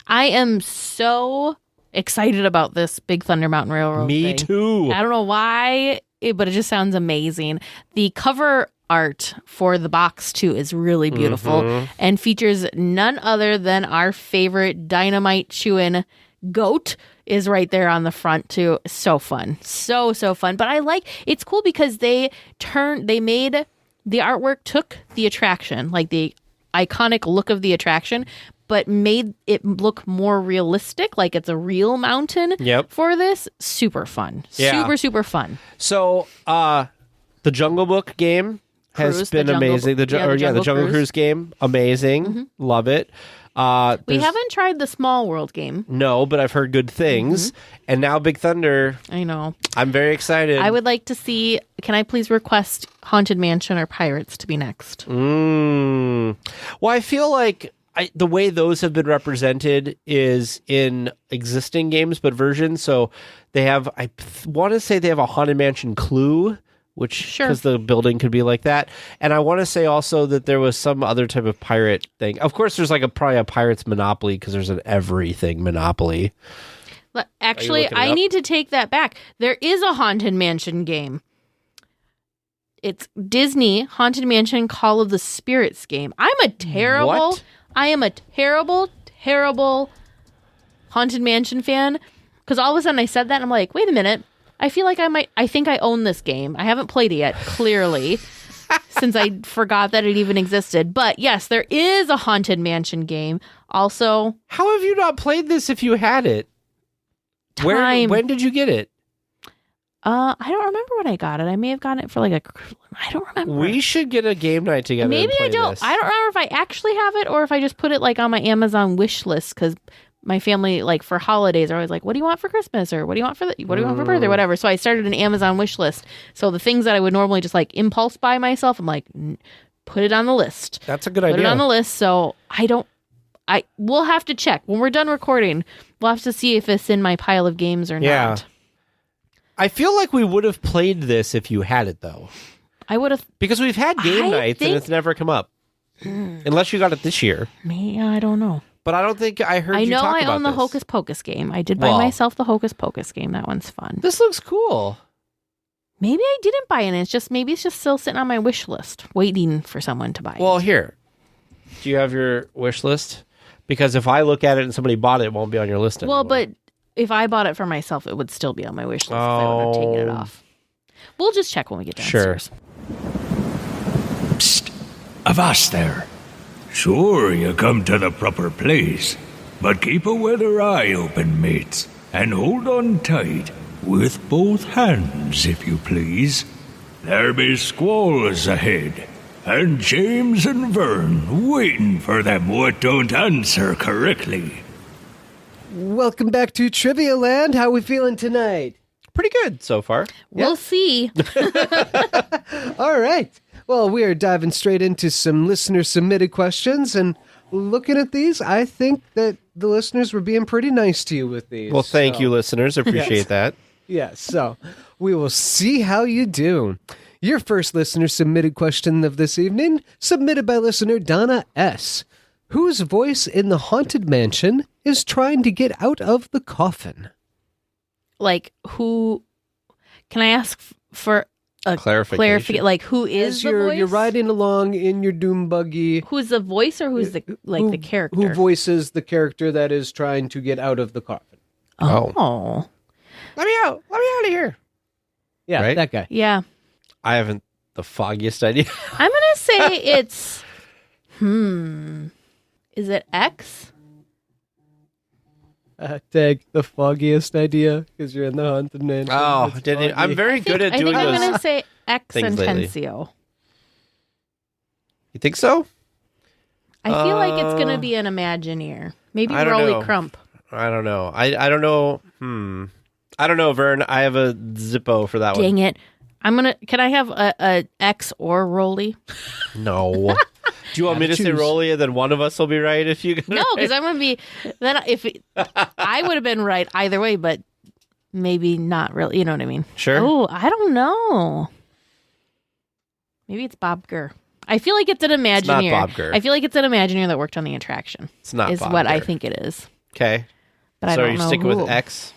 [SPEAKER 2] I am so excited about this Big Thunder Mountain Railroad
[SPEAKER 1] Me
[SPEAKER 2] thing.
[SPEAKER 1] too.
[SPEAKER 2] I don't know why, but it just sounds amazing. The cover art for the box too is really beautiful and features none other than our favorite dynamite chewing goat is right there on the front too. So fun. So fun. But it's cool because they made the artwork, took the attraction, like the iconic look of the attraction, but made it look more realistic, like it's a real mountain for this. Super fun. Yeah. Super fun.
[SPEAKER 1] So the Jungle Book game has been amazing. The Jungle Cruise game, amazing. Love it.
[SPEAKER 2] We haven't tried the Small World game.
[SPEAKER 1] No, but I've heard good things. And now Big Thunder.
[SPEAKER 2] I know.
[SPEAKER 1] I'm very excited.
[SPEAKER 2] I would like to see, can I please request Haunted Mansion or Pirates to be next?
[SPEAKER 1] Well, I feel like the way those have been represented is in existing games, but versions. So they have, I want to say they have a Haunted Mansion Clue, which because the building could be like that. And I want to say also that there was some other type of pirate thing. Of course, there's probably a Pirates Monopoly because there's an everything Monopoly.
[SPEAKER 2] Actually, I need to take that back. There is a Haunted Mansion game. It's Disney Haunted Mansion Call of the Spirits game. I am a terrible Haunted Mansion fan because all of a sudden I said that and I'm like, wait a minute. I feel like I think I own this game. I haven't played it yet, clearly, since I forgot that it even existed. But yes, there is a Haunted Mansion game. Also,
[SPEAKER 1] how have you not played this if you had it?
[SPEAKER 2] Time.
[SPEAKER 1] When did you get it?
[SPEAKER 2] I don't remember when I got it. I may have gotten it for I don't remember.
[SPEAKER 1] We should get a game night together.
[SPEAKER 2] Maybe
[SPEAKER 1] and play
[SPEAKER 2] I don't.
[SPEAKER 1] This.
[SPEAKER 2] I don't remember if I actually have it or if I just put it on my Amazon wish list because my family, for holidays, are always like, "What do you want for Christmas?" or "What do you want for birthday?" Whatever. So I started an Amazon wish list. So the things that I would normally just impulse buy myself, I'm like, put it on the list.
[SPEAKER 1] That's a good idea.
[SPEAKER 2] Put it on the list. So we'll have to check when we're done recording. We'll have to see if it's in my pile of games or not.
[SPEAKER 1] I feel like we would have played this if you had it, though.
[SPEAKER 2] I would have.
[SPEAKER 1] Because we've had game nights and it's never come up. Unless you got it this year.
[SPEAKER 2] I don't know.
[SPEAKER 1] But I don't think I heard you talk about this.
[SPEAKER 2] I know I own the Hocus Pocus game. I did buy myself the Hocus Pocus game. That one's fun.
[SPEAKER 1] This looks cool.
[SPEAKER 2] Maybe I didn't buy it. Maybe it's just still sitting on my wish list, waiting for someone to buy it.
[SPEAKER 1] Well, here. Do you have your wish list? Because if I look at it and somebody bought it, it won't be on your list anymore.
[SPEAKER 2] Well, but if I bought it for myself, it would still be on my wish list if I would have taken it off. We'll just check when we get downstairs.
[SPEAKER 1] Sure.
[SPEAKER 4] Psst! Avast there. Sure, you come to the proper place. But keep a weather eye open, mates. And hold on tight. With both hands, if you please. There be squalls ahead. And James and Vern waiting for them what don't answer correctly.
[SPEAKER 5] Welcome back to Trivia Land. How we feeling tonight?
[SPEAKER 1] Pretty good so far.
[SPEAKER 2] We'll see.
[SPEAKER 5] All right. Well, we are diving straight into some listener-submitted questions, and looking at these, I think that the listeners were being pretty nice to you with these.
[SPEAKER 1] Well, thank you, listeners. Appreciate that.
[SPEAKER 5] Yes, so we will see how you do. Your first listener-submitted question of this evening, submitted by listener Donna S., whose voice in the Haunted Mansion is trying to get out of the coffin.
[SPEAKER 2] Who? Can I ask for a
[SPEAKER 1] clarification?
[SPEAKER 2] Who is the voice?
[SPEAKER 5] You're riding along in your doom buggy.
[SPEAKER 2] Who's the voice, or who's the character?
[SPEAKER 5] Who voices the character that is trying to get out of the coffin?
[SPEAKER 2] Oh.
[SPEAKER 1] Let me out of here.
[SPEAKER 5] Yeah,
[SPEAKER 1] right?
[SPEAKER 5] That guy.
[SPEAKER 2] Yeah.
[SPEAKER 1] I haven't the foggiest idea.
[SPEAKER 2] I'm gonna say it's. Is it X?
[SPEAKER 5] Tag the foggiest idea because you're in the Haunted Mansion.
[SPEAKER 1] Oh, I'm very good at doing
[SPEAKER 2] I'm
[SPEAKER 1] those.
[SPEAKER 2] going to say X
[SPEAKER 1] things lately.
[SPEAKER 2] Intencio.
[SPEAKER 1] You think so?
[SPEAKER 2] I feel like it's going to be an Imagineer. Maybe
[SPEAKER 1] I don't
[SPEAKER 2] Rolly
[SPEAKER 1] know.
[SPEAKER 2] Crump.
[SPEAKER 1] I don't know. I don't know. I don't know, Vern. I have a Zippo for that one.
[SPEAKER 2] Dang it. Can I have a X or Rolly?
[SPEAKER 1] No. Do you want me to say Rolly and then one of us will be right if you get
[SPEAKER 2] No, because I'm going to be... I would have been right either way, but maybe not really. You know what I mean?
[SPEAKER 1] Sure.
[SPEAKER 2] Oh, I don't know. Maybe it's Bob Gurr. I feel like it's an Imagineer.
[SPEAKER 1] It's not Bob Gurr.
[SPEAKER 2] I feel like it's an Imagineer that worked on the attraction.
[SPEAKER 1] It's not
[SPEAKER 2] is
[SPEAKER 1] Bob
[SPEAKER 2] what
[SPEAKER 1] Gurr.
[SPEAKER 2] I think it is.
[SPEAKER 1] Okay.
[SPEAKER 2] But I
[SPEAKER 1] so
[SPEAKER 2] don't
[SPEAKER 1] are you
[SPEAKER 2] know
[SPEAKER 1] sticking
[SPEAKER 2] who.
[SPEAKER 1] with X?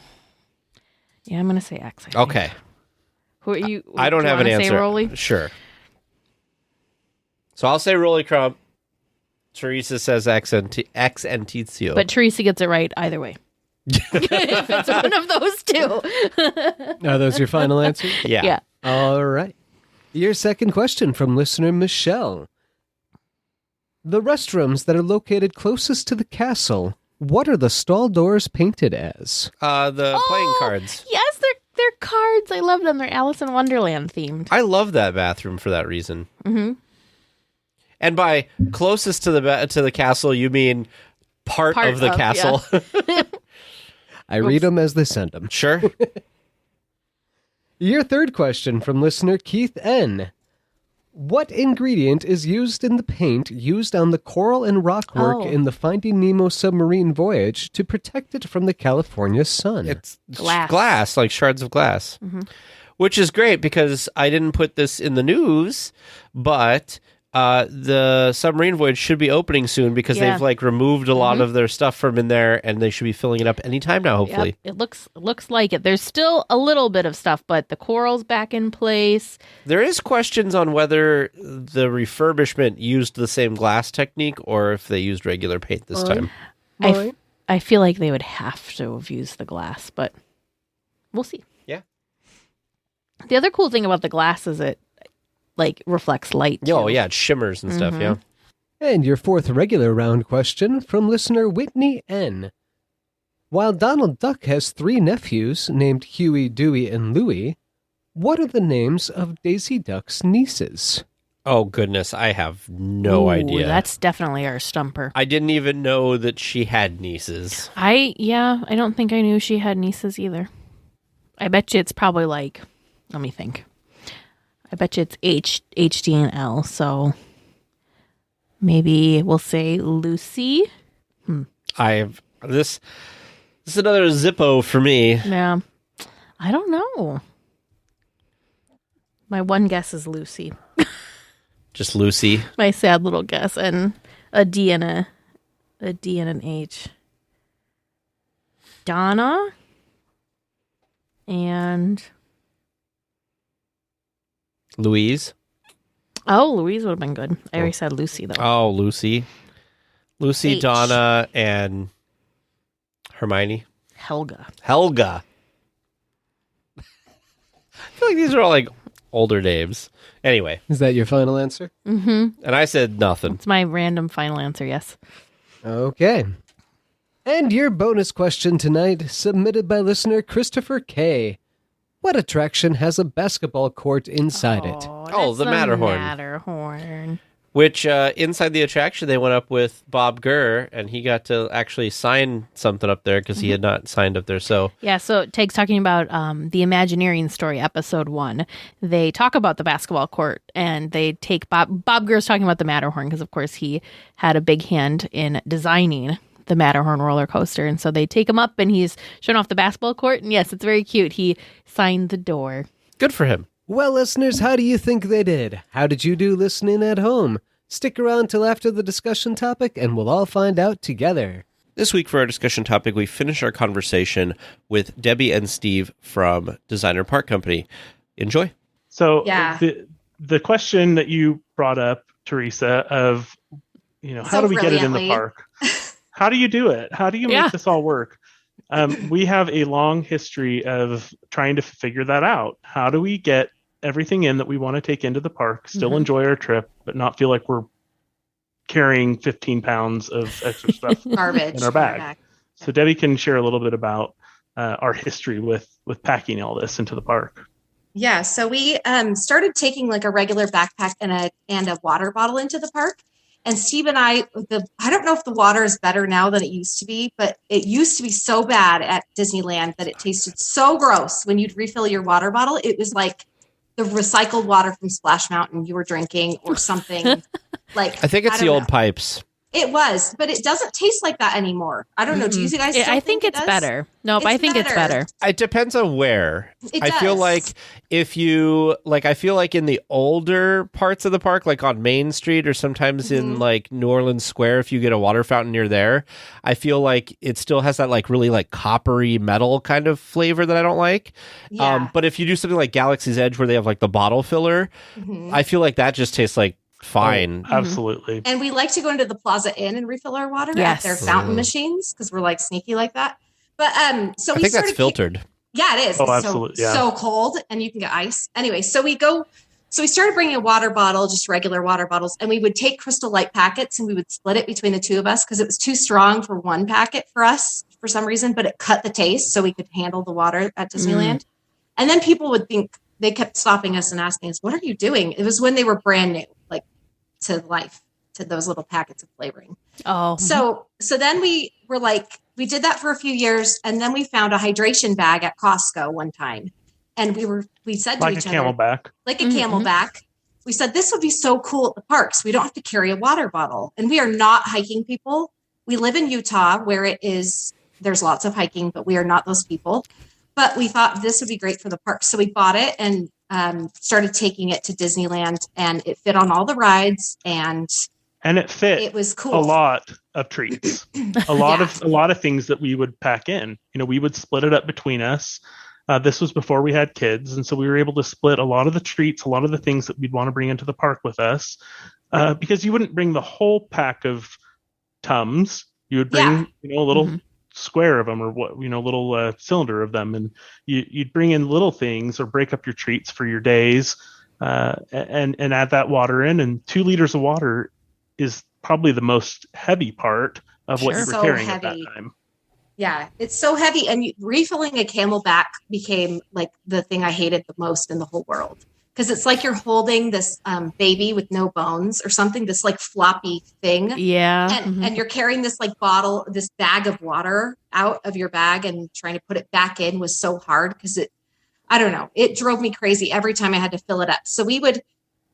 [SPEAKER 2] Yeah, I'm going to say X. I think.
[SPEAKER 1] Okay.
[SPEAKER 2] Who are you?
[SPEAKER 1] I don't have an answer.
[SPEAKER 2] Say Rolly?
[SPEAKER 1] Sure. So I'll say Rolly Crump. Teresa says X and Tizio.
[SPEAKER 2] But Teresa gets it right either way. If it's one of those two.
[SPEAKER 5] Are those your final answers?
[SPEAKER 1] Yeah.
[SPEAKER 5] All right. Your second question from listener Michelle. The restrooms that are located closest to the castle, what are the stall doors painted as?
[SPEAKER 1] The playing cards.
[SPEAKER 2] Yes, they're cards. I love them. They're Alice in Wonderland themed.
[SPEAKER 1] I love that bathroom for that reason.
[SPEAKER 2] Mm-hmm.
[SPEAKER 1] And by closest to the castle, you mean part of the castle.
[SPEAKER 2] Yeah.
[SPEAKER 5] I read them as they send them.
[SPEAKER 1] Sure.
[SPEAKER 5] Your third question from listener Keith N. What ingredient is used in the paint used on the coral and rockwork in the Finding Nemo submarine voyage to protect it from the California sun?
[SPEAKER 1] It's
[SPEAKER 2] glass,
[SPEAKER 1] like shards of glass. Mm-hmm. Which is great because I didn't put this in the news, but the submarine voyage should be opening soon because they've removed a lot of their stuff from in there, and they should be filling it up anytime now, hopefully.
[SPEAKER 2] Yep. It looks like it. There's still a little bit of stuff, but the coral's back in place.
[SPEAKER 1] There is questions on whether the refurbishment used the same glass technique or if they used regular paint this time.
[SPEAKER 2] I feel like they would have to have used the glass, but we'll see.
[SPEAKER 1] Yeah.
[SPEAKER 2] The other cool thing about the glass is it like reflects light. Too.
[SPEAKER 1] Oh, yeah, it shimmers and stuff, yeah.
[SPEAKER 5] And your fourth regular round question from listener Whitney N. While Donald Duck has 3 nephews named Huey, Dewey, and Louie, what are the names of Daisy Duck's nieces?
[SPEAKER 1] Oh, goodness, I have no idea.
[SPEAKER 2] That's definitely our stumper.
[SPEAKER 1] I didn't even know that she had nieces.
[SPEAKER 2] I don't think I knew she had nieces either. I bet you it's probably like, let me think. I bet you it's H, D, and L, so maybe we'll say Lucy.
[SPEAKER 1] This is another Zippo for me.
[SPEAKER 2] Yeah. I don't know. My one guess is Lucy.
[SPEAKER 1] Just Lucy.
[SPEAKER 2] My sad little guess, and a D and an H. Donna and
[SPEAKER 1] Louise.
[SPEAKER 2] Oh, Louise would have been good. I already said Lucy though.
[SPEAKER 1] Oh, Lucy,
[SPEAKER 2] H.
[SPEAKER 1] Donna, and Hermione.
[SPEAKER 2] Helga.
[SPEAKER 1] I feel like these are all like older names. Anyway,
[SPEAKER 5] Is that your final answer?
[SPEAKER 2] Mm-hmm.
[SPEAKER 1] and I said nothing.
[SPEAKER 2] It's my random final answer. Yes.
[SPEAKER 5] Okay. And your bonus question tonight, submitted by listener Christopher K. What attraction has a basketball court inside it?
[SPEAKER 1] Oh,
[SPEAKER 2] that's
[SPEAKER 1] the Matterhorn.
[SPEAKER 2] Matterhorn.
[SPEAKER 1] Which inside the attraction, they went up with Bob Gurr, and he got to actually sign something up there because he had not signed up there. So
[SPEAKER 2] Yeah, so Take's talking about the Imagineering Story, episode 1. They talk about the basketball court, and they take Bob Gurr's talking about the Matterhorn because, of course, he had a big hand in designing the Matterhorn roller coaster. And so they take him up, and he's showing off the basketball court. And yes, it's very cute. He signed the door.
[SPEAKER 1] good for him.
[SPEAKER 5] Well, listeners, how do you think they did? How did you do listening at home? Stick around till after the discussion topic, and we'll all find out together.
[SPEAKER 1] This week for our discussion topic, we finish our conversation with Debbie and Steve from Designer Park Company. Enjoy.
[SPEAKER 6] So
[SPEAKER 7] Yeah.
[SPEAKER 6] the question that you brought up, Teresa, of how do we get it in the
[SPEAKER 7] brilliantly.
[SPEAKER 6] park? How do you do it? How do you
[SPEAKER 2] Yeah.
[SPEAKER 6] make this all work? We have a long history of trying to figure that out. How do we get everything in that we want to take into the park, still enjoy our trip, but not feel like we're carrying 15 pounds of extra stuff
[SPEAKER 7] Garbage
[SPEAKER 6] in our bag? So Debbie can share a little bit about our history with packing all this into the park.
[SPEAKER 7] Yeah, so we started taking like a regular backpack and a water bottle into the park. And Steve and I don't know if the water is better now than it used to be, but it used to be so bad at Disneyland that it tasted so gross when you'd refill your water bottle. It was like the recycled water from Splash Mountain you were drinking or something. Like
[SPEAKER 1] I think it's the
[SPEAKER 7] don't
[SPEAKER 1] old
[SPEAKER 7] know.
[SPEAKER 1] Pipes.
[SPEAKER 7] It was, but it doesn't taste like that anymore. I don't know. Do you guys? Still
[SPEAKER 2] I think
[SPEAKER 7] it
[SPEAKER 2] it's
[SPEAKER 7] does?
[SPEAKER 2] better. Nope,
[SPEAKER 7] It's
[SPEAKER 2] I think it's better.
[SPEAKER 1] It depends on where.
[SPEAKER 7] It
[SPEAKER 1] I feel
[SPEAKER 7] does.
[SPEAKER 1] like if you I feel like in the older parts of the park, like on Main Street or sometimes in like New Orleans Square, if you get a water fountain near there, I feel like it still has that like really like coppery metal kind of flavor that I don't like.
[SPEAKER 7] Yeah.
[SPEAKER 1] But if you do something like Galaxy's Edge where they have like the bottle filler, I feel like that just tastes like fine.
[SPEAKER 6] Oh, absolutely.
[SPEAKER 7] And we like to go into the Plaza Inn and refill our water
[SPEAKER 2] Yes.
[SPEAKER 7] at their fountain machines because we're like sneaky like that. But so
[SPEAKER 1] I
[SPEAKER 7] we
[SPEAKER 1] think
[SPEAKER 7] started
[SPEAKER 1] that's filtered.
[SPEAKER 7] Yeah, it is.
[SPEAKER 6] Oh,
[SPEAKER 7] It's
[SPEAKER 6] absolutely, yeah.
[SPEAKER 7] so cold, and you can get ice. Anyway, so we started bringing a water bottle, just regular water bottles, and we would take Crystal Light packets and we would split it between the two of us because it was too strong for one packet for us for some reason, but it cut the taste so we could handle the water at Disneyland. And then people would think, they kept stopping us and asking us, what are you doing? It was when they were brand new, like to life, to those little packets of flavoring.
[SPEAKER 2] Oh,
[SPEAKER 7] So then we were like, we did that for a few years, and then we found a hydration bag at Costco one time, and we said to
[SPEAKER 6] Like a
[SPEAKER 7] each other,
[SPEAKER 6] camelback.
[SPEAKER 7] like a camelback. We said this would be so cool at the parks. We don't have to carry a water bottle, and we are not hiking people. We live in Utah, where there's lots of hiking, but we are not those people. But we thought this would be great for the park, so we bought it and started taking it to Disneyland, and it fit on all the rides, and
[SPEAKER 6] And it fit
[SPEAKER 7] it was cool.
[SPEAKER 6] a lot of treats, a lot of things that we would pack in. We would split it up between us. This was before we had kids, and so we were able to split a lot of the treats, a lot of the things that we'd want to bring into the park with us, because you wouldn't bring the whole pack of Tums. You would bring a little square of them or little cylinder of them, and you'd bring in little things or break up your treats for your days, and add that water in. And 2 liters of water is probably the most heavy part of what you were carrying at that time.
[SPEAKER 7] Yeah, it's so heavy, and refilling a Camelback became like the thing I hated the most in the whole world, because it's like you're holding this baby with no bones or something, this like floppy thing.
[SPEAKER 2] Yeah.
[SPEAKER 7] And you're carrying this like this bag of water out of your bag, and trying to put it back in was so hard because I don't know, it drove me crazy every time I had to fill it up. So we would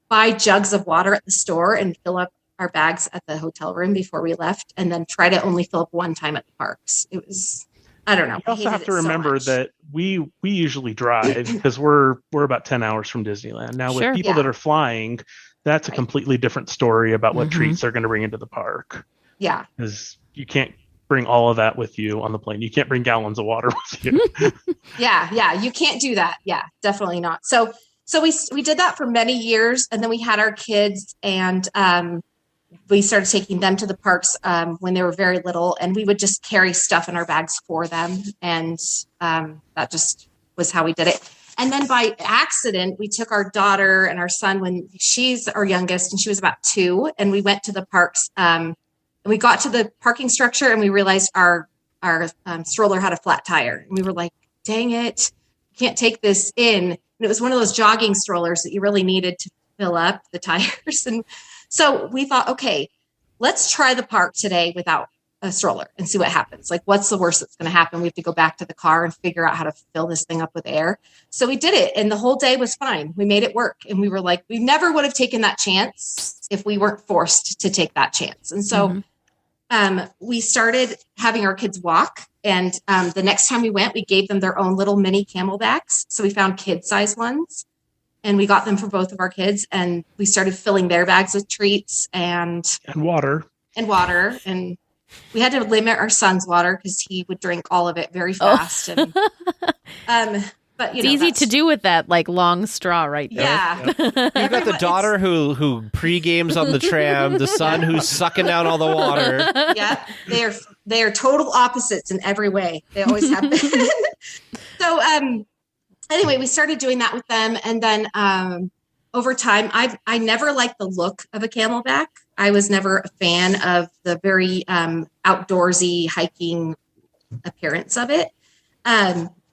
[SPEAKER 7] buy jugs of water at the store and fill up our bags at the hotel room before we left, and then try to only fill up one time at the parks. It was, I don't know.
[SPEAKER 6] You also have to remember that we usually drive because we're about 10 hours from Disneyland. Now with people that are flying, that's a completely different story about what treats they're going to bring into the park.
[SPEAKER 7] Yeah.
[SPEAKER 6] Because you can't bring all of that with you on the plane. You can't bring gallons of water with you.
[SPEAKER 7] Yeah. You can't do that. Yeah, definitely not. So we did that for many years, and then we had our kids, and we started taking them to the parks when they were very little, and we would just carry stuff in our bags for them. And that just was how we did it. And then by accident, we took our daughter and our son when she's our youngest, and she was about 2. And we went to the parks, and we got to the parking structure, and we realized our stroller had a flat tire. And we were like, dang it, can't take this in. And it was one of those jogging strollers that you really needed to fill up the tires. And so we thought, okay, let's try the park today without a stroller and see what happens. Like, what's the worst that's going to happen? We have to go back to the car and figure out how to fill this thing up with air. So we did it, and the whole day was fine. We made it work, and we were like, we never would have taken that chance if we weren't forced to take that chance. And so we started having our kids walk, and the next time we went, we gave them their own little mini Camelbacks. So we found kid-size ones, and we got them for both of our kids, and we started filling their bags with treats and
[SPEAKER 6] water.
[SPEAKER 7] And we had to limit our son's water because he would drink all of it very fast. And but
[SPEAKER 2] it's easy to do with that like long straw right there.
[SPEAKER 7] Yeah.
[SPEAKER 1] You've got the daughter who pre-games on the tram, the son who's sucking down all the water.
[SPEAKER 7] Yeah, they are total opposites in every way. They always have been. So anyway, we started doing that with them, and then over time, I never liked the look of a Camelback. I was never a fan of the very outdoorsy hiking appearance of it.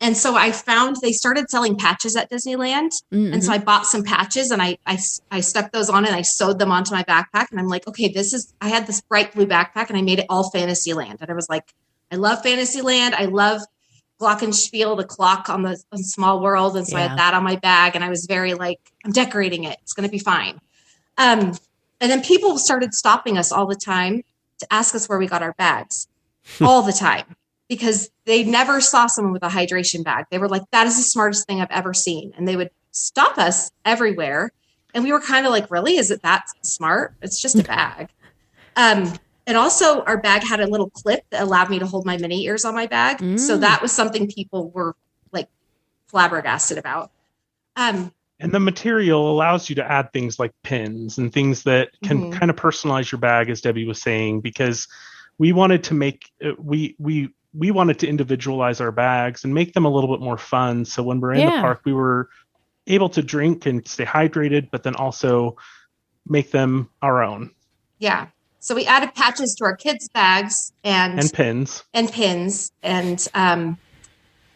[SPEAKER 7] And so I found they started selling patches at Disneyland. Mm-hmm. And so I bought some patches, and I stuck those on, and I sewed them onto my backpack. And I'm like, okay, I had this bright blue backpack, and I made it all Fantasyland. And I was like, I love Fantasyland. I love Glockenspiel, the clock on Small World. And so I had that on my bag, and I was very like, I'm decorating it. It's going to be fine. And then people started stopping us all the time to ask us where we got our bags all the time, because they never saw someone with a hydration bag. They were like, that is the smartest thing I've ever seen. And they would stop us everywhere. And we were kind of like, really? Is it that smart? It's just a bag. And also our bag had a little clip that allowed me to hold my mini ears on my bag. So that was something people were like flabbergasted about.
[SPEAKER 6] And the material allows you to add things like pins and things that can kind of personalize your bag, as Debbie was saying, because we wanted to make we wanted to individualize our bags and make them a little bit more fun. So when we're in the park, we were able to drink and stay hydrated, but then also make them our own.
[SPEAKER 7] Yeah. So we added patches to our kids' bags and
[SPEAKER 6] pins.
[SPEAKER 7] And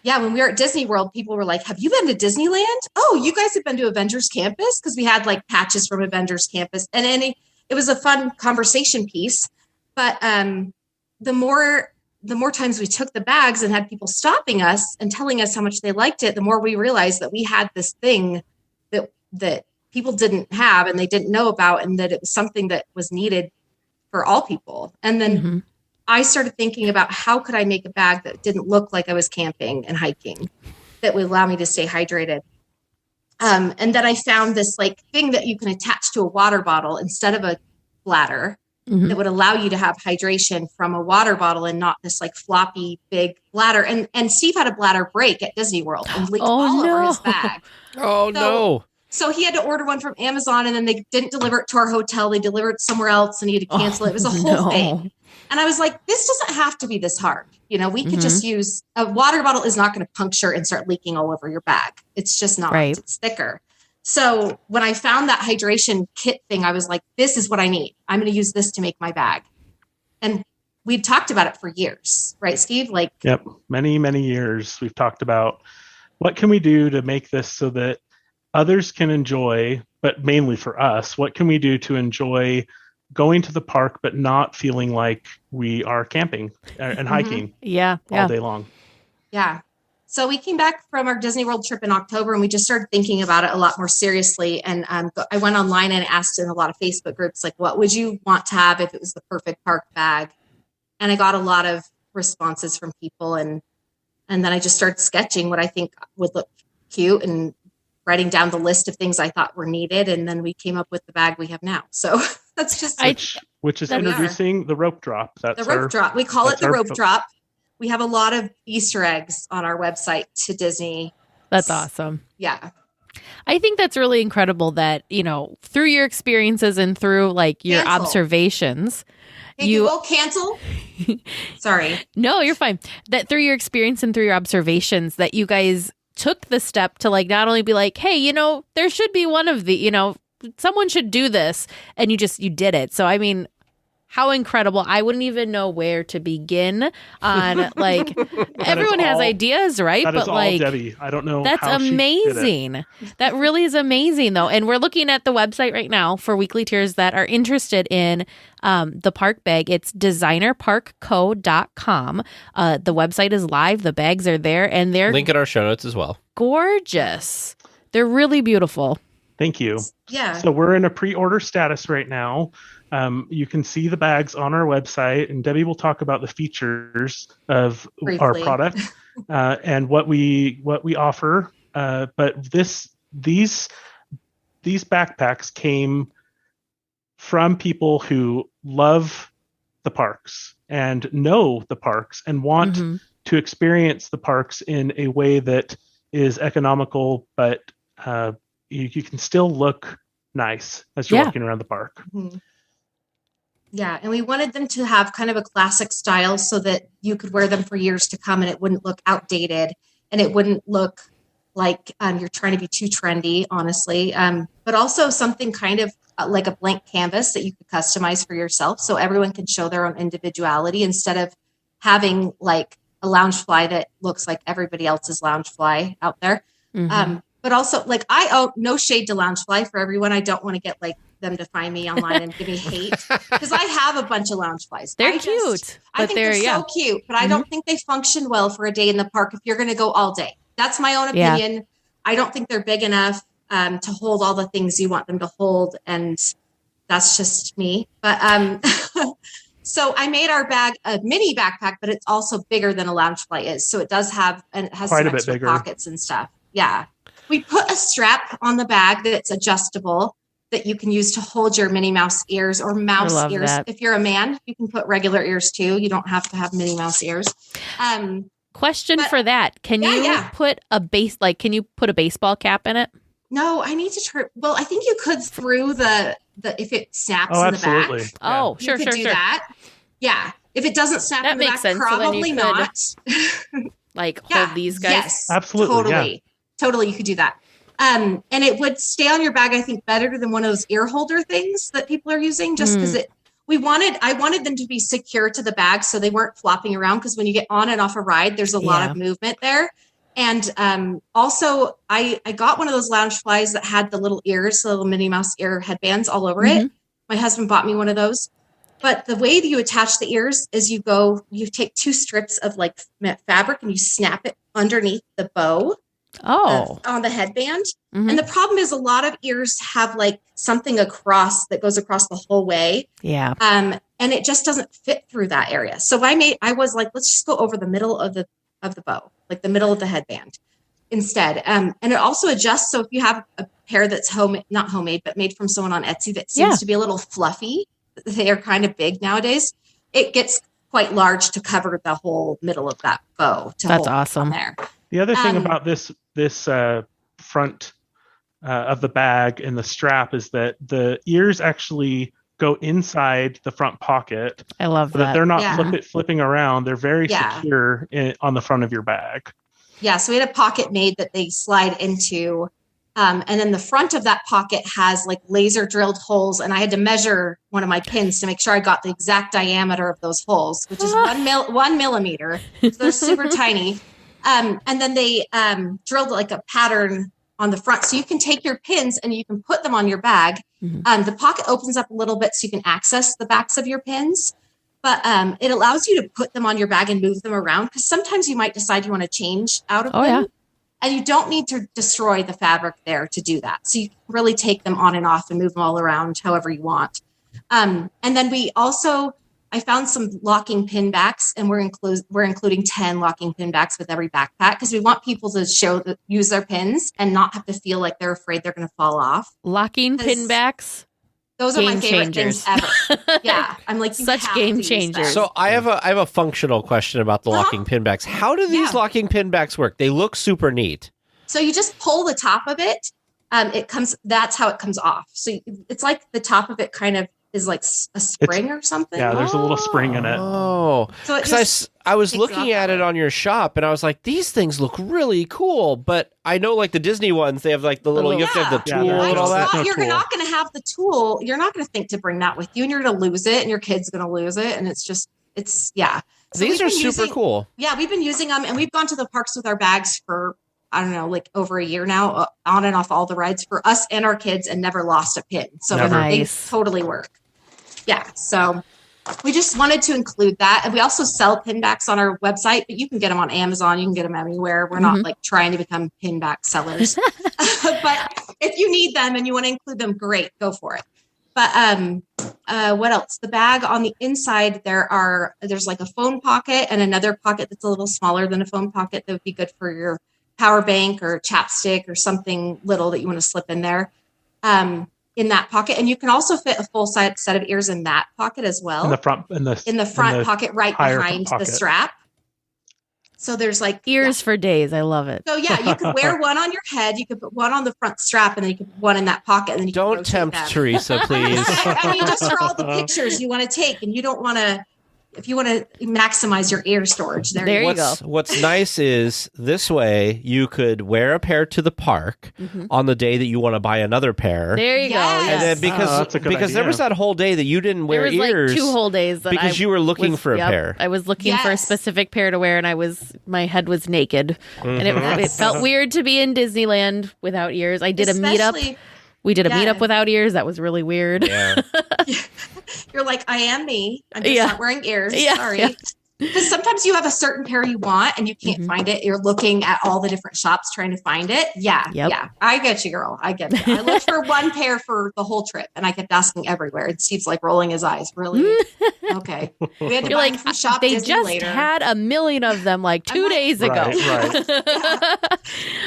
[SPEAKER 7] when we were at Disney World, people were like, have you been to Disneyland? Oh, you guys have been to Avengers Campus? Because we had like patches from Avengers Campus. And it was a fun conversation piece. But the more times we took the bags and had people stopping us and telling us how much they liked it, the more we realized that we had this thing that people didn't have and they didn't know about, and that it was something that was needed for all people. And then I started thinking about how could I make a bag that didn't look like I was camping and hiking, that would allow me to stay hydrated. And then I found this like thing that you can attach to a water bottle instead of a bladder that would allow you to have hydration from a water bottle and not this like floppy big bladder. And Steve had a bladder break at Disney World and leaked all over his bag.
[SPEAKER 1] No.
[SPEAKER 7] So he had to order one from Amazon, and then they didn't deliver it to our hotel. They delivered it somewhere else, and he had to cancel it. It was a whole thing. And I was like, this doesn't have to be this hard. We could just use a water bottle is not going to puncture and start leaking all over your bag. It's just not.
[SPEAKER 2] Right.
[SPEAKER 7] It's thicker. So when I found that hydration kit thing, I was like, this is what I need. I'm going to use this to make my bag. And we'd talked about it for years, right, Steve?
[SPEAKER 6] Yep. Many, many years we've talked about what can we do to make this so that others can enjoy, but mainly for us, what can we do to enjoy going to the park, but not feeling like we are camping and hiking all day long?
[SPEAKER 7] Yeah. So we came back from our Disney World trip in October and we just started thinking about it a lot more seriously. And I went online and asked in a lot of Facebook groups, like, what would you want to have if it was the perfect park bag? And I got a lot of responses from people. And then I just started sketching what I think would look cute and writing down the list of things I thought were needed. And then we came up with the bag we have now. So that's just
[SPEAKER 6] which is introducing the rope drop. That's
[SPEAKER 7] the rope drop. We call it the rope drop. We have a lot of Easter eggs on our website to Disney.
[SPEAKER 2] That's awesome.
[SPEAKER 7] Yeah.
[SPEAKER 2] I think that's really incredible that, through your experiences and through your observations,
[SPEAKER 7] you will cancel. Sorry.
[SPEAKER 2] No, you're fine. That through your experience and through your observations that you guys took the step to not only be like, hey, there should be one of the, someone should do this. And you did it. So, I mean, how incredible. I wouldn't even know where to begin on everyone has ideas, right?
[SPEAKER 6] That is all Debbie. I don't know.
[SPEAKER 2] That's
[SPEAKER 6] how
[SPEAKER 2] amazing.
[SPEAKER 6] She did it.
[SPEAKER 2] That really is amazing though. And we're looking at the website right now for weekly tiers that are interested in the park bag. It's designerparkco.com. The website is live. The bags are there and they're
[SPEAKER 1] link in our show notes as well.
[SPEAKER 2] Gorgeous. They're really beautiful.
[SPEAKER 6] Thank you.
[SPEAKER 7] Yeah.
[SPEAKER 6] So we're in a pre-order status right now. You can see the bags on our website, and Debbie will talk about the features of
[SPEAKER 7] briefly
[SPEAKER 6] our product and what we offer. But these backpacks came from people who love the parks and know the parks and want to experience the parks in a way that is economical, but you can still look nice as you're walking around the park.
[SPEAKER 7] Mm-hmm. Yeah, and we wanted them to have kind of a classic style so that you could wear them for years to come and it wouldn't look outdated and it wouldn't look like you're trying to be too trendy, honestly. But also something kind of like a blank canvas that you could customize for yourself so everyone can show their own individuality instead of having like a Loungefly that looks like everybody else's Loungefly out there. But also, I owe no shade to Loungefly for everyone. I don't want to get them to find me online and give me hate because I have a bunch of Loungeflies.
[SPEAKER 2] They're cute.
[SPEAKER 7] I think they're so cute, but I don't think they function well for a day in the park if you're going to go all day. That's my own opinion. Yeah. I don't think they're big enough to hold all the things you want them to hold, and that's just me. But so I made our bag a mini backpack, but it's also bigger than a Loungefly is. So it does have, and it has
[SPEAKER 6] quite
[SPEAKER 7] some extra pockets and stuff. Yeah. We put a strap on the bag that's adjustable that you can use to hold your Minnie Mouse ears or mouse ears.
[SPEAKER 2] That.
[SPEAKER 7] If you're a man, you can put regular ears too. You don't have to have Minnie Mouse ears.
[SPEAKER 2] Question for that. Can you put a can you put a baseball cap in it?
[SPEAKER 7] No, I need to try. Well, I think you could through the if it snaps in the back.
[SPEAKER 6] Yeah.
[SPEAKER 2] Oh, sure.
[SPEAKER 7] Do that. Yeah. If it doesn't snap in the back,
[SPEAKER 2] sense.
[SPEAKER 7] probably
[SPEAKER 2] so
[SPEAKER 7] not.
[SPEAKER 2] Hold these guys.
[SPEAKER 7] Yes,
[SPEAKER 6] absolutely.
[SPEAKER 7] Totally. Totally, you could do that. And it would stay on your bag, I think, better than one of those ear holder things that people are using, just because I wanted them to be secure to the bag so they weren't flopping around, because when you get on and off a ride, there's a lot of movement there. And also, I got one of those Loungeflies that had the little ears, the little Minnie Mouse ear headbands all over it. My husband bought me one of those. But the way that you attach the ears is you take 2 strips of fabric and you snap it underneath the bow. On the headband. And the problem is a lot of ears have something that goes across the whole way.
[SPEAKER 2] Yeah.
[SPEAKER 7] And it just doesn't fit through that area. So I was like, let's just go over the middle of the bow, the middle of the headband instead. And it also adjusts. So if you have a pair that's not homemade, but made from someone on Etsy that seems to be a little fluffy, they are kind of big nowadays. It gets quite large to cover the whole middle of that bow.
[SPEAKER 2] That's awesome.
[SPEAKER 7] There.
[SPEAKER 6] The other thing about this front of the bag and the strap is that the ears actually go inside the front pocket
[SPEAKER 2] I love
[SPEAKER 6] so that
[SPEAKER 2] that.
[SPEAKER 6] they're not
[SPEAKER 7] Yeah.
[SPEAKER 6] flipping around. They're very
[SPEAKER 7] Yeah.
[SPEAKER 6] secure on the front of your bag.
[SPEAKER 7] Yeah, so we had a pocket made that they slide into. And then the front of that pocket has like laser drilled holes. And I had to measure one of my pins to make sure I got the exact diameter of those holes, which is 1 millimeter. So they're super tiny. And then they drilled like a pattern on the front. So you can take your pins and you can put them on your bag. The pocket opens up a little bit so you can access the backs of your pins. But it allows you to put them on your bag and move them around, because sometimes you might decide you want to change out of them.
[SPEAKER 2] Yeah.
[SPEAKER 7] And you don't need to destroy the fabric there to do that. So you can really take them on and off and move them all around however you want. And then I found some locking pin backs, and we're including 10 locking pin backs with every backpack, because we want people to use their pins and not have to feel like they're afraid they're going to fall off.
[SPEAKER 2] Locking pin backs.
[SPEAKER 7] Those are my
[SPEAKER 2] Game
[SPEAKER 7] favorite
[SPEAKER 2] changers.
[SPEAKER 7] things ever. Yeah, I'm like, you
[SPEAKER 2] Such
[SPEAKER 7] have
[SPEAKER 2] game
[SPEAKER 7] to use
[SPEAKER 2] changers.
[SPEAKER 7] them.
[SPEAKER 1] So I have a functional question about the locking pin backs. How do these locking pin backs work? They look super neat.
[SPEAKER 7] So you just pull the top of it. That's how it comes off. So it's like the top of it kind of is like a spring or something.
[SPEAKER 6] Yeah, there's a little spring in it.
[SPEAKER 1] Oh,
[SPEAKER 7] So it
[SPEAKER 1] because I was
[SPEAKER 7] takes
[SPEAKER 1] looking
[SPEAKER 7] off
[SPEAKER 1] at
[SPEAKER 7] that
[SPEAKER 1] it
[SPEAKER 7] way.
[SPEAKER 1] on your shop, and I was like, these things look really cool. But I know, like the Disney ones, they have like the little, you have to have the
[SPEAKER 6] Yeah,
[SPEAKER 1] tool
[SPEAKER 6] they're
[SPEAKER 1] and all that.
[SPEAKER 6] no
[SPEAKER 7] You're
[SPEAKER 6] tool.
[SPEAKER 7] not going to have the tool. You're not going to think to bring that with you, and you're going to lose it, and your kid's going to lose it, and yeah. So
[SPEAKER 1] These
[SPEAKER 7] we've
[SPEAKER 1] are
[SPEAKER 7] been
[SPEAKER 1] super
[SPEAKER 7] using-
[SPEAKER 1] cool.
[SPEAKER 7] Yeah, we've been using them, and we've gone to the parks with our bags for, I don't know, like over a year now, on and off all the rides for us and our kids, and never lost a pin. So
[SPEAKER 6] Never.
[SPEAKER 7] they
[SPEAKER 2] Nice.
[SPEAKER 7] totally work. Yeah, so we just wanted to include that. And we also sell pin backs on our website, but you can get them on Amazon. You can get them anywhere. We're not like trying to become pin back sellers. But if you need them and you want to include them, great, go for it. But what else? The bag on the inside, there's like a phone pocket and another pocket that's a little smaller than a phone pocket that would be good for your power bank or chapstick or something little that you want to slip in there. In that pocket, and you can also fit a full set of ears in that pocket as well.
[SPEAKER 6] In the front
[SPEAKER 7] Pocket, right
[SPEAKER 6] higher
[SPEAKER 7] behind the
[SPEAKER 6] pocket.
[SPEAKER 7] strap. So there's like
[SPEAKER 2] Ears for days. I love it.
[SPEAKER 7] So yeah, you could wear one on your head. You could put one on the front strap, and then you could put one in that pocket. And then you
[SPEAKER 1] Don't
[SPEAKER 7] can rotate
[SPEAKER 1] tempt
[SPEAKER 7] them.
[SPEAKER 1] Teresa, please.
[SPEAKER 7] I mean, just for all the pictures you want to take, and you don't want to. If you want to maximize your ear storage,
[SPEAKER 2] There
[SPEAKER 7] you
[SPEAKER 2] you
[SPEAKER 7] go.
[SPEAKER 2] go.
[SPEAKER 1] What's nice is this way you could wear a pair to the park on the day that you want to buy another pair.
[SPEAKER 2] There you
[SPEAKER 7] Yes.
[SPEAKER 2] go.
[SPEAKER 1] And then
[SPEAKER 2] Yes.
[SPEAKER 1] because
[SPEAKER 6] that's a good
[SPEAKER 1] there
[SPEAKER 6] idea.
[SPEAKER 1] was that whole day that you didn't
[SPEAKER 2] There
[SPEAKER 1] wear
[SPEAKER 2] was
[SPEAKER 1] ears
[SPEAKER 2] like 2 whole days that
[SPEAKER 1] because you were looking for a pair.
[SPEAKER 2] I was looking for a
[SPEAKER 7] Yes.
[SPEAKER 2] specific pair to wear, and my head was naked, and it felt weird to be in Disneyland without ears. I did a meetup.
[SPEAKER 7] Especially-
[SPEAKER 2] We did a
[SPEAKER 7] Yeah.
[SPEAKER 2] meetup without ears. That was really weird.
[SPEAKER 1] Yeah.
[SPEAKER 7] You're like, I am me. I'm just
[SPEAKER 2] Yeah.
[SPEAKER 7] not wearing ears.
[SPEAKER 2] Yeah,
[SPEAKER 7] Sorry.
[SPEAKER 2] yeah.
[SPEAKER 7] Because sometimes you have a certain pair you want and you can't find it. You're looking at all the different shops trying to find it. Yeah.
[SPEAKER 2] Yep.
[SPEAKER 7] Yeah. I get you, girl. I get you. I looked for one pair for the whole trip and I kept asking everywhere. And Steve's like rolling his eyes. Really? Okay. We had to
[SPEAKER 2] You're
[SPEAKER 7] buy
[SPEAKER 2] like,
[SPEAKER 7] them from Shop
[SPEAKER 2] they
[SPEAKER 7] Disney
[SPEAKER 2] just
[SPEAKER 7] later.
[SPEAKER 2] had a million of them like 2
[SPEAKER 7] I'm like,
[SPEAKER 2] days ago.
[SPEAKER 6] Right.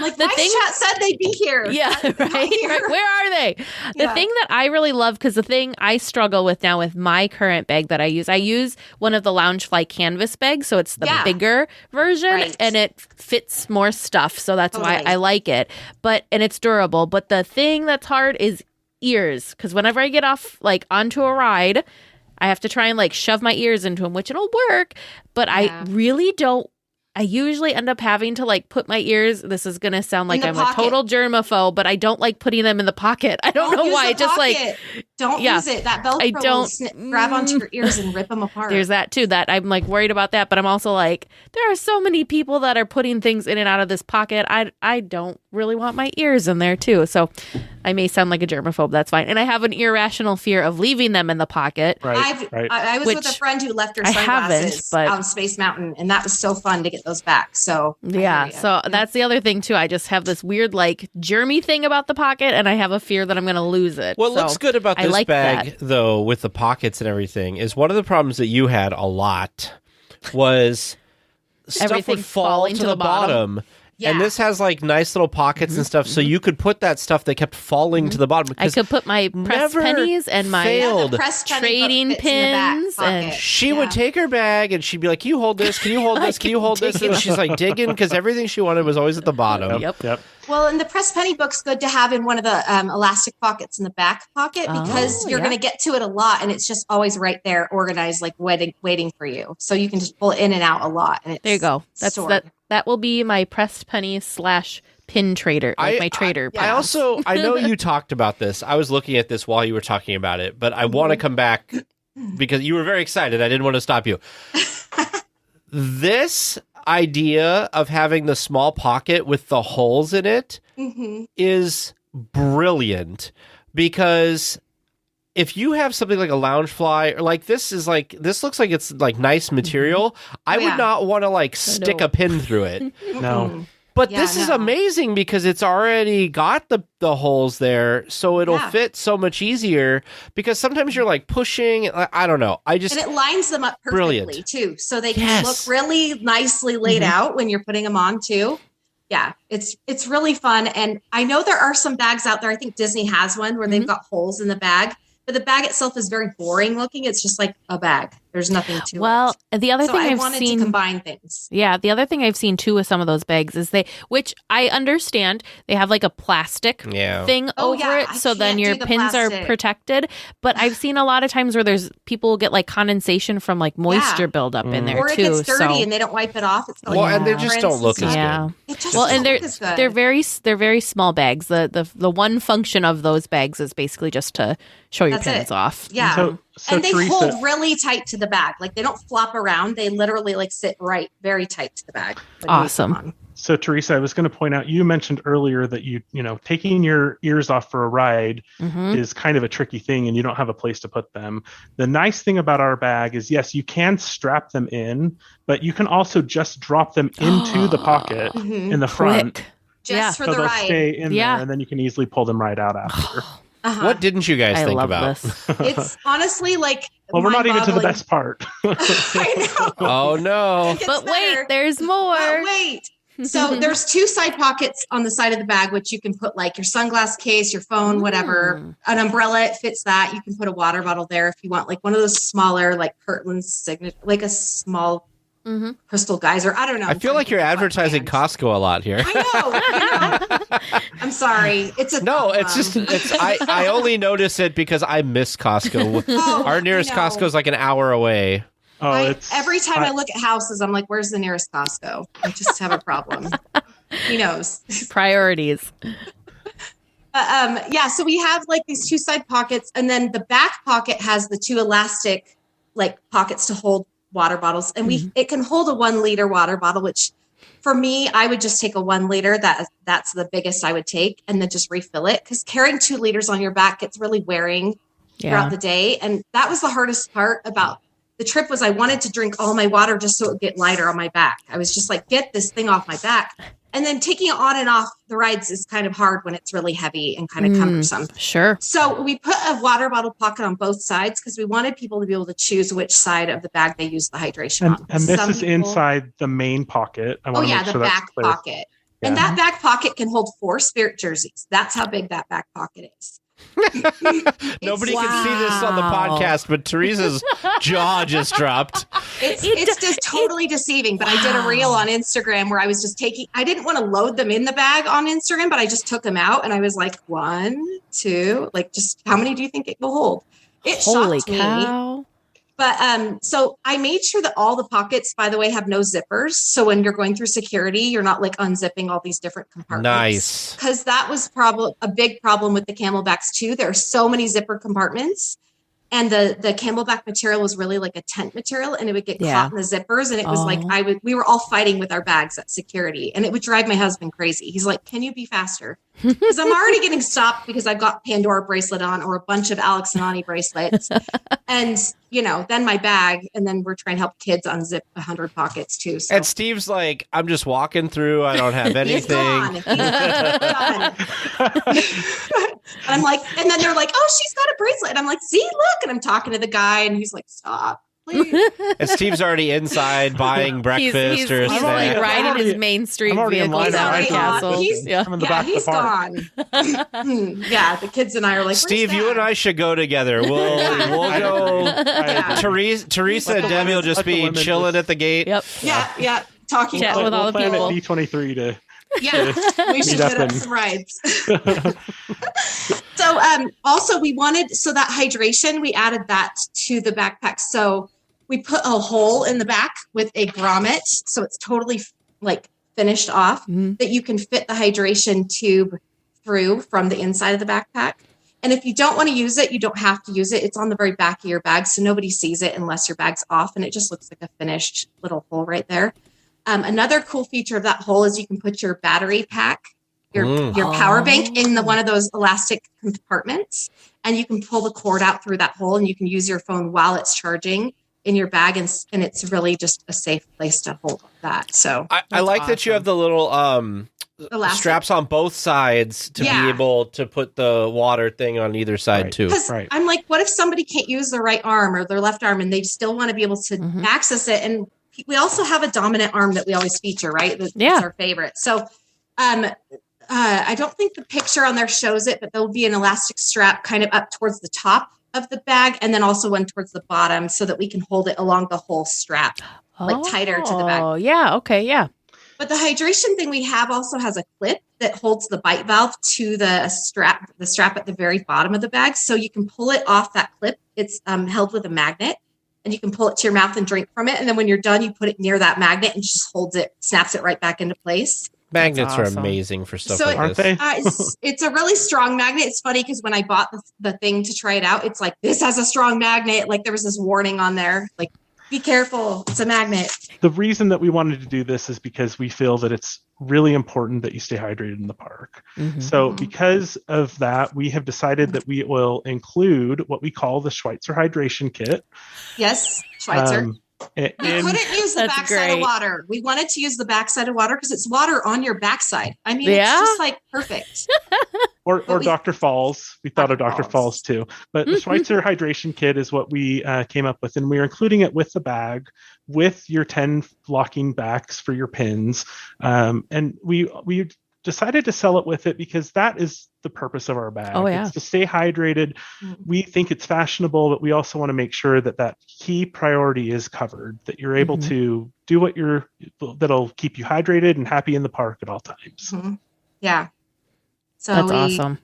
[SPEAKER 7] Like,
[SPEAKER 2] the
[SPEAKER 7] my
[SPEAKER 2] thing-
[SPEAKER 7] chat said they'd be here.
[SPEAKER 2] Yeah,
[SPEAKER 7] Not
[SPEAKER 2] right?
[SPEAKER 7] here.
[SPEAKER 2] Right. Where are they? The
[SPEAKER 7] Yeah.
[SPEAKER 2] thing that I really love, because the thing I struggle with now with my current bag that I use one of the Loungefly canvas bags, so it's the
[SPEAKER 7] Yeah.
[SPEAKER 2] bigger version,
[SPEAKER 7] Right.
[SPEAKER 2] and it fits more stuff, so that's why
[SPEAKER 7] Totally.
[SPEAKER 2] I like it. And it's durable. But the thing that's hard is ears, because whenever I get off like onto a ride, I have to try and like shove my ears into them, which it'll work, but I
[SPEAKER 7] Yeah.
[SPEAKER 2] really don't. I usually end up having to like put my ears. This is going to sound like
[SPEAKER 7] the
[SPEAKER 2] I'm
[SPEAKER 7] pocket.
[SPEAKER 2] a total germaphobe, but I don't like putting them in the pocket. I don't know
[SPEAKER 7] use
[SPEAKER 2] why.
[SPEAKER 7] the
[SPEAKER 2] Just like
[SPEAKER 7] pocket. Don't
[SPEAKER 2] yeah.
[SPEAKER 7] use it. That Velcro
[SPEAKER 2] I
[SPEAKER 7] will
[SPEAKER 2] don't-
[SPEAKER 7] grab onto your ears and rip them apart.
[SPEAKER 2] there's that too, that I'm like worried about that, but I'm also like, there are so many people that are putting things in and out of this pocket. I don't really want my ears in there too. So I may sound like a germaphobe. That's fine. And I have an irrational fear of leaving them in the pocket.
[SPEAKER 6] Right.
[SPEAKER 7] I was with a
[SPEAKER 2] Which
[SPEAKER 7] friend who left her
[SPEAKER 2] I haven't,
[SPEAKER 7] sunglasses
[SPEAKER 2] but-
[SPEAKER 7] on Space Mountain, and that was so fun to get those back. So I
[SPEAKER 2] Yeah,
[SPEAKER 7] hear ya.
[SPEAKER 2] so that's the other thing too. I just have this weird like germy thing about the pocket, and I have a fear that I'm going to lose it.
[SPEAKER 1] What
[SPEAKER 2] So
[SPEAKER 1] looks good about
[SPEAKER 2] I
[SPEAKER 1] this
[SPEAKER 2] like
[SPEAKER 1] bag,
[SPEAKER 2] that.
[SPEAKER 1] though, with the pockets and everything, is one of the problems that you had a lot was stuff
[SPEAKER 2] Everything
[SPEAKER 1] would fall
[SPEAKER 2] falling
[SPEAKER 1] to
[SPEAKER 2] to
[SPEAKER 1] the
[SPEAKER 2] the bottom.
[SPEAKER 1] bottom.
[SPEAKER 7] Yeah.
[SPEAKER 1] And this has like nice little pockets and stuff, so you could put that stuff that kept falling to the bottom.
[SPEAKER 2] I
[SPEAKER 1] Because
[SPEAKER 2] could put my pressed
[SPEAKER 1] never
[SPEAKER 2] pennies and my
[SPEAKER 1] failed.
[SPEAKER 7] The pressed penny
[SPEAKER 2] trading
[SPEAKER 7] fits in the back
[SPEAKER 2] pins
[SPEAKER 7] pocket.
[SPEAKER 2] and
[SPEAKER 1] she would take her bag and she'd be like, "Can you hold this? Can you hold this? Can you hold this?" And she's like digging because everything she wanted was always at the bottom.
[SPEAKER 2] Yep.
[SPEAKER 6] Yep.
[SPEAKER 7] Well, and the pressed penny book's good to have in one of the elastic pockets in the back pocket because you're going to get to it a lot, and it's just always right there, organized, like waiting for you. So you can just pull it in and out a lot. And
[SPEAKER 2] There you go. That will be my pressed penny / pin trader, my trader.
[SPEAKER 1] I know you talked about this. I was looking at this while you were talking about it, but I want to come back because you were very excited. I didn't want to stop you. This idea of having the small pocket with the holes in it is brilliant, because if you have something like a Loungefly, or like this looks like it's like nice material, I would not want to like stick a pin through it.
[SPEAKER 6] No.
[SPEAKER 1] But this is amazing because it's already got the holes there, so it'll fit so much easier, because sometimes you're like pushing, I don't know. And
[SPEAKER 7] it lines them up perfectly too. So they can look really nicely laid out when you're putting them on too. Yeah, it's really fun. And I know there are some bags out there. I think Disney has one where they've got holes in the bag, but the bag itself is very boring looking. It's just like a bag. There's nothing to it.
[SPEAKER 2] Well, the other thing
[SPEAKER 7] I
[SPEAKER 2] I've
[SPEAKER 7] wanted
[SPEAKER 2] seen
[SPEAKER 7] to combine things.
[SPEAKER 2] Yeah, the other thing I've seen too with some of those bags is which I understand, they have like a plastic thing over it, so then your pins are protected. But I've seen a lot of times where people get like condensation from like moisture buildup in there
[SPEAKER 7] or
[SPEAKER 2] too.
[SPEAKER 7] Or it gets dirty and they don't wipe it off. It's
[SPEAKER 1] and they just don't look as good.
[SPEAKER 7] It just doesn't look as good.
[SPEAKER 2] They're very small bags. The one function of those bags is basically just to show your pins off.
[SPEAKER 7] Yeah.
[SPEAKER 6] So
[SPEAKER 7] and they
[SPEAKER 6] Teresa,
[SPEAKER 7] hold really tight to the bag. Like they don't flop around. They literally like sit very tight to the bag.
[SPEAKER 2] Awesome.
[SPEAKER 6] So Teresa, I was going to point out, you mentioned earlier that you taking your ears off for a ride is kind of a tricky thing, and you don't have a place to put them. The nice thing about our bag is, yes, you can strap them in, but you can also just drop them into the pocket in the front.
[SPEAKER 7] Just for
[SPEAKER 6] so
[SPEAKER 7] the
[SPEAKER 6] they'll
[SPEAKER 7] ride.
[SPEAKER 6] Stay in there, and then you can easily pull them right out after.
[SPEAKER 1] What didn't you guys think
[SPEAKER 2] love
[SPEAKER 1] about?
[SPEAKER 2] This.
[SPEAKER 7] It's honestly like
[SPEAKER 6] well, we're not even to the best part.
[SPEAKER 7] I know.
[SPEAKER 1] Oh no!
[SPEAKER 2] But wait, there's more.
[SPEAKER 7] But wait. So there's 2 side pockets on the side of the bag, which you can put like your sunglass case, your phone, whatever, an umbrella. It fits that. You can put a water bottle there if you want, like one of those smaller, like Kirtland's signature, like a small crystal geyser. I don't know.
[SPEAKER 1] I feel like you're advertising Costco a lot here.
[SPEAKER 7] I know. I'm sorry. It's
[SPEAKER 1] I only notice it because I miss Costco. Our nearest Costco is like an hour away.
[SPEAKER 7] Every time I look at houses, I'm like, where's the nearest Costco? I just have a problem. He knows.
[SPEAKER 2] Priorities.
[SPEAKER 7] So we have like these 2 side pockets, and then the back pocket has the 2 elastic like pockets to hold water bottles, and it can hold a 1 liter water bottle, which for me, I would just take a 1 liter. That's the biggest I would take, and then just refill it, because carrying 2 liters on your back gets really wearing throughout the day. And that was the hardest part about the trip, was I wanted to drink all my water just so it would get lighter on my back. I was just like, get this thing off my back. And then taking it on and off the rides is kind of hard when it's really heavy and kind of cumbersome.
[SPEAKER 2] Sure.
[SPEAKER 7] So we put a water bottle pocket on both sides because we wanted people to be able to choose which side of the bag they use the hydration on.
[SPEAKER 6] And this is inside the main pocket. I want to make sure
[SPEAKER 7] the
[SPEAKER 6] that's
[SPEAKER 7] back
[SPEAKER 6] clear.
[SPEAKER 7] pocket. Yeah. And that back pocket can hold 4 Spirit jerseys. That's how big that back pocket is.
[SPEAKER 1] Nobody can see this on the podcast, but Teresa's jaw just dropped.
[SPEAKER 7] It's just totally deceiving. But I did a reel on Instagram where I was just I didn't want to load them in the bag on Instagram, but I just took them out and I was like, 1, 2, like just how many do you think it will hold? It
[SPEAKER 2] Holy
[SPEAKER 7] shocked
[SPEAKER 2] cow.
[SPEAKER 7] me. But so I made sure that all the pockets, by the way, have no zippers. So when you're going through security, you're not like unzipping all these different compartments.
[SPEAKER 1] Nice.
[SPEAKER 7] Because that was a big problem with the Camelbacks too. There are so many zipper compartments. And the Camelback material was really like a tent material, and it would get caught in the zippers. And it was like we were all fighting with our bags at security, and it would drive my husband crazy. He's like, "Can you be faster?" Because I'm already getting stopped because I've got Pandora bracelet on or a bunch of Alex and Ani bracelets, and then my bag, and then we're trying to help kids unzip 100 pockets too. So.
[SPEAKER 1] And Steve's like, "I'm just walking through. I don't have anything."
[SPEAKER 7] He's gone. And I'm like, and then they're like, "Oh, she's got a bracelet." And I'm like, "See, look." And I'm talking to the guy, and he's like, "Stop, please."
[SPEAKER 1] And Steve's already inside buying breakfast
[SPEAKER 2] he's
[SPEAKER 1] or
[SPEAKER 2] like
[SPEAKER 1] snack.
[SPEAKER 2] riding his Main Street vehicle
[SPEAKER 7] He's
[SPEAKER 2] down
[SPEAKER 7] already
[SPEAKER 2] the castle.
[SPEAKER 7] gone. He's gone. The kids and I are like,
[SPEAKER 1] Steve, you and I should go together. We'll go. Teresa and Demi will just be chilling at the gate.
[SPEAKER 2] Yep.
[SPEAKER 7] Yeah. Talking
[SPEAKER 2] Chat with all the
[SPEAKER 6] plan
[SPEAKER 2] people.
[SPEAKER 6] at D23
[SPEAKER 7] Yeah, we should
[SPEAKER 6] Meet up
[SPEAKER 7] get up
[SPEAKER 6] and-
[SPEAKER 7] some rides. So also we wanted, so that hydration, we added that to the backpack. So we put a hole in the back with a grommet. So it's totally like finished off that you can fit the hydration tube through from the inside of the backpack. And if you don't want to use it, you don't have to use it. It's on the very back of your bag, so nobody sees it unless your bag's off, and it just looks like a finished little hole right there. Another cool feature of that hole is you can put your battery pack, your power bank in one of those elastic compartments, and you can pull the cord out through that hole, and you can use your phone while it's charging in your bag, and it's really just a safe place to hold that. So
[SPEAKER 1] I like that you have the little
[SPEAKER 7] elastic
[SPEAKER 1] straps on both sides to be able to put the water thing on either side too.
[SPEAKER 7] Because I'm like, what if somebody can't use their right arm or their left arm and they still want to be able to access it? And we also have a dominant arm that we always feature, right? That's our favorite. So I don't think the picture on there shows it, but there'll be an elastic strap kind of up towards the top of the bag and then also one towards the bottom so that we can hold it along the whole strap, like tighter to the bag.
[SPEAKER 2] Oh, yeah. Okay. Yeah.
[SPEAKER 7] But the hydration thing we have also has a clip that holds the bite valve to the strap at the very bottom of the bag. So you can pull it off that clip. It's held with a magnet and you can pull it to your mouth and drink from it. And then when you're done, you put it near that magnet and just holds it, snaps it right back into place.
[SPEAKER 1] Magnets are amazing for stuff like
[SPEAKER 6] aren't
[SPEAKER 1] this.
[SPEAKER 6] they?
[SPEAKER 7] It's a really strong magnet. It's funny because when I bought the thing to try it out, it's like, this has a strong magnet. Like there was this warning on there, like, be careful, it's a magnet.
[SPEAKER 6] The reason that we wanted to do this is because we feel that it's really important that you stay hydrated in the park. So because of that, we have decided that we will include what we call the Schweitzer hydration kit.
[SPEAKER 7] Yes, Schweitzer.
[SPEAKER 6] We
[SPEAKER 7] couldn't use the backside of water. We wanted to use the backside of water because it's water on your backside. I mean, it's just like perfect.
[SPEAKER 6] Or Dr. Falls. We thought of Dr. Falls too. But the Schweitzer hydration kit is what we came up with. And we're including it with the bag, with your 10 locking backs for your pins. And we decided to sell it with it because that is the purpose of our bag. It's to stay hydrated. We think it's fashionable, but we also want to make sure that key priority is covered, that you're able to do that'll keep you hydrated and happy in the park at all times.
[SPEAKER 7] Yeah. So
[SPEAKER 2] that's awesome.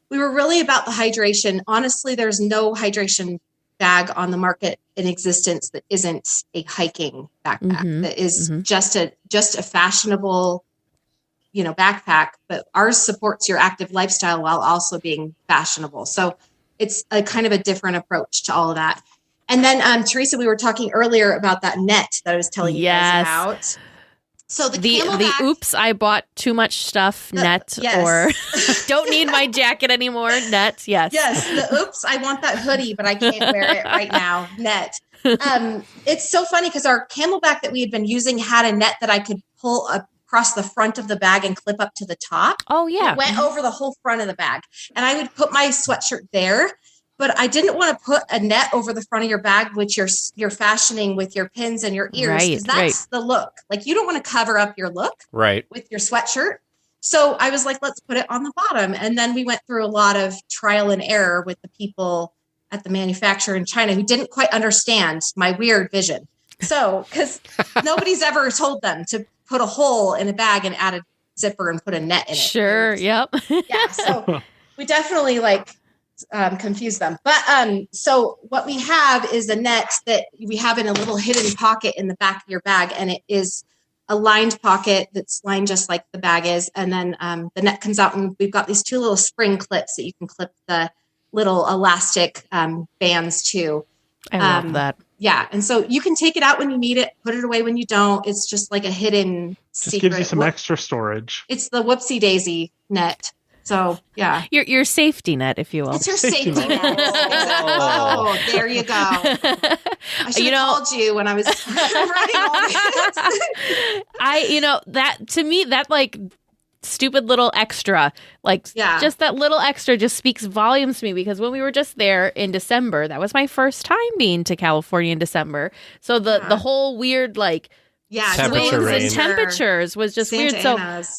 [SPEAKER 7] We were really about the hydration. Honestly, there's no hydration bag on the market in existence that isn't a hiking backpack, that is just a fashionable, backpack, but ours supports your active lifestyle while also being fashionable. So it's a kind of a different approach to all of that. And then, Teresa, we were talking earlier about that net that I was telling you guys about. So the
[SPEAKER 2] oops, I bought too much stuff net, or don't need my jacket anymore net. Yes.
[SPEAKER 7] The oops, I want that hoodie, but I can't wear it right now. Net. It's so funny because our Camelback that we had been using had a net that I could pull across the front of the bag and clip up to the top.
[SPEAKER 2] Oh yeah.
[SPEAKER 7] It went over the whole front of the bag. And I would put my sweatshirt there, but I didn't want to put a net over the front of your bag, which you're fashioning with your pins and your ears. Because that's the look. Like you don't want to cover up your look with your sweatshirt. So I was like, let's put it on the bottom. And then we went through a lot of trial and error with the people at the manufacturer in China who didn't quite understand my weird vision. So, because nobody's ever told them to put a hole in a bag and add a zipper and put a net in it.
[SPEAKER 2] Sure. Yep.
[SPEAKER 7] Yeah. So we definitely confuse them. But so what we have is a net that we have in a little hidden pocket in the back of your bag, and it is a lined pocket that's lined just like the bag is. And then the net comes out, and we've got these two little spring clips that you can clip the little elastic bands to.
[SPEAKER 2] I love that.
[SPEAKER 7] Yeah. And so you can take it out when you need it, put it away when you don't. It's just like a hidden secret.
[SPEAKER 6] Gives you some extra storage.
[SPEAKER 7] It's the whoopsie daisy net. So yeah.
[SPEAKER 2] Your safety net, if you will.
[SPEAKER 7] It's your safety net. Exactly. Oh, there you go. I should have called you when I was writing all this.
[SPEAKER 2] That to me, that stupid little extra, just that little extra just speaks volumes to me, because when we were just there in December, that was my first time being to California in December. So the whole weird swings and temperatures was just weird. So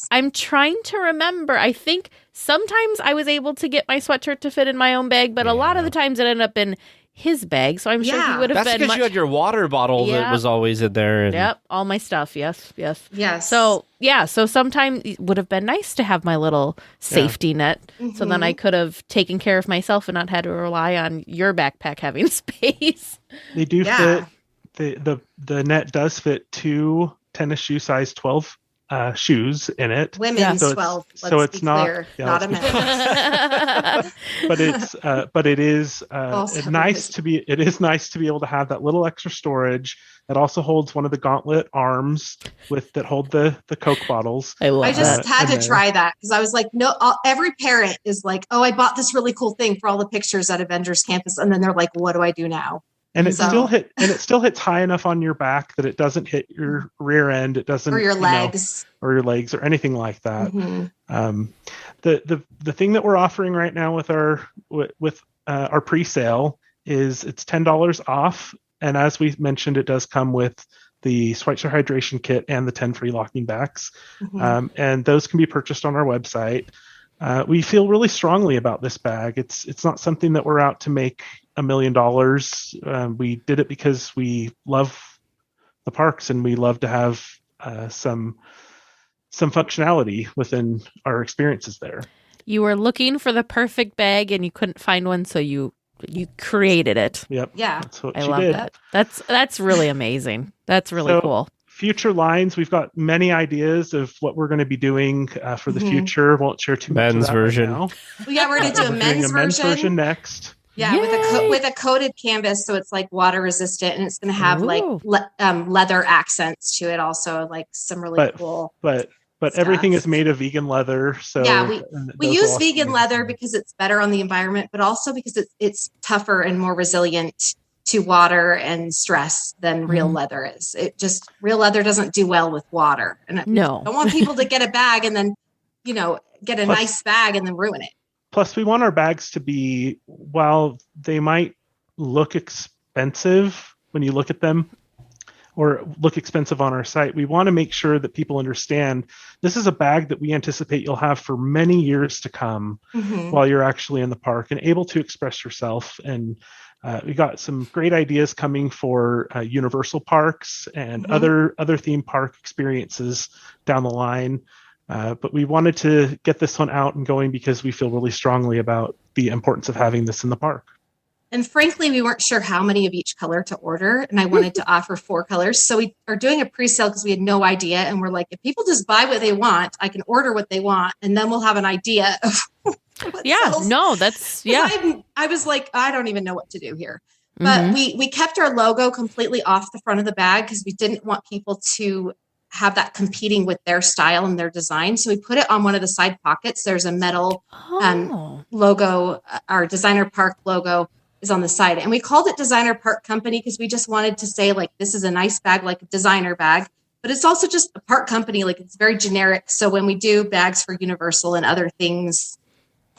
[SPEAKER 2] I'm trying to remember. I think sometimes I was able to get my sweatshirt to fit in my own bag, but a lot of the times it ended up in his bag, so I'm sure he would have
[SPEAKER 1] That's
[SPEAKER 2] been
[SPEAKER 1] because
[SPEAKER 2] much...
[SPEAKER 1] you had your water bottle that was always in there. And...
[SPEAKER 2] Yep, all my stuff. Yes.
[SPEAKER 7] Yes.
[SPEAKER 2] So sometimes it would have been nice to have my little safety net, so then I could have taken care of myself and not had to rely on your backpack having space.
[SPEAKER 6] They do fit. The net does fit 2 tennis shoe size 12 shoes in it.
[SPEAKER 7] Women's 12. Let's be clear, not a men's.
[SPEAKER 6] but it is nice to be able to have that little extra storage. It also holds one of the gauntlet arms that hold the Coke bottles.
[SPEAKER 7] I just had to try that because I was like, no. Every parent is like, oh, I bought this really cool thing for all the pictures at Avengers Campus, and then they're like, what do I do now?
[SPEAKER 6] And it still hits high enough on your back that it doesn't hit your rear end. It doesn't,
[SPEAKER 7] or your legs,
[SPEAKER 6] or anything like that. The thing that we're offering right now with our pre-sale is it's $10 off, and as we mentioned, it does come with the Schweitzer hydration kit and the 10 free locking backs, and those can be purchased on our website. We feel really strongly about this bag. It's not something that we're out to make $1 million. We did it because we love the parks and we love to have some functionality within our experiences there.
[SPEAKER 2] You were looking for the perfect bag and you couldn't find one, so you created it.
[SPEAKER 6] Yep.
[SPEAKER 7] Yeah.
[SPEAKER 6] That's what
[SPEAKER 2] I
[SPEAKER 6] she
[SPEAKER 2] love
[SPEAKER 6] did.
[SPEAKER 2] that. That's really amazing. That's really cool.
[SPEAKER 6] Future lines, we've got many ideas of what we're going to be doing for the future. Won't share too much of that
[SPEAKER 1] version.
[SPEAKER 6] right now.
[SPEAKER 7] We're going to do a men's
[SPEAKER 6] version next.
[SPEAKER 7] Yeah, with a coated canvas, so it's like water resistant, and it's going to have like leather accents to it. Also, like some really cool.
[SPEAKER 6] But everything is made of vegan leather. So
[SPEAKER 7] we use vegan leather because it's better on the environment, but also because it's tougher and more resilient to water and stress than real leather is. Real leather doesn't do well with water, and I don't want people to get a bag and then get a nice bag and then ruin it.
[SPEAKER 6] Plus, we want our bags to be, while they might look expensive when you look at them or look expensive on our site, we want to make sure that people understand this is a bag that we anticipate you'll have for many years to come while you're actually in the park and able to express yourself. And we got some great ideas coming for Universal parks and other theme park experiences down the line. But we wanted to get this one out and going because we feel really strongly about the importance of having this in the park.
[SPEAKER 7] And frankly, we weren't sure how many of each color to order. And I wanted to offer 4 colors. So we are doing a pre-sale because we had no idea. And we're like, if people just buy what they want, I can order what they want. And then we'll have an idea of what sells. I was like, I don't even know what to do here. But we kept our logo completely off the front of the bag because we didn't want people to have that competing with their style and their design. So we put it on one of the side pockets. There's a metal logo. Our Designer Park logo is on the side. And we called it Designer Park Company because we just wanted to say, like, this is a nice bag, like a designer bag. But it's also just a park company. Like, it's very generic. So when we do bags for Universal and other things,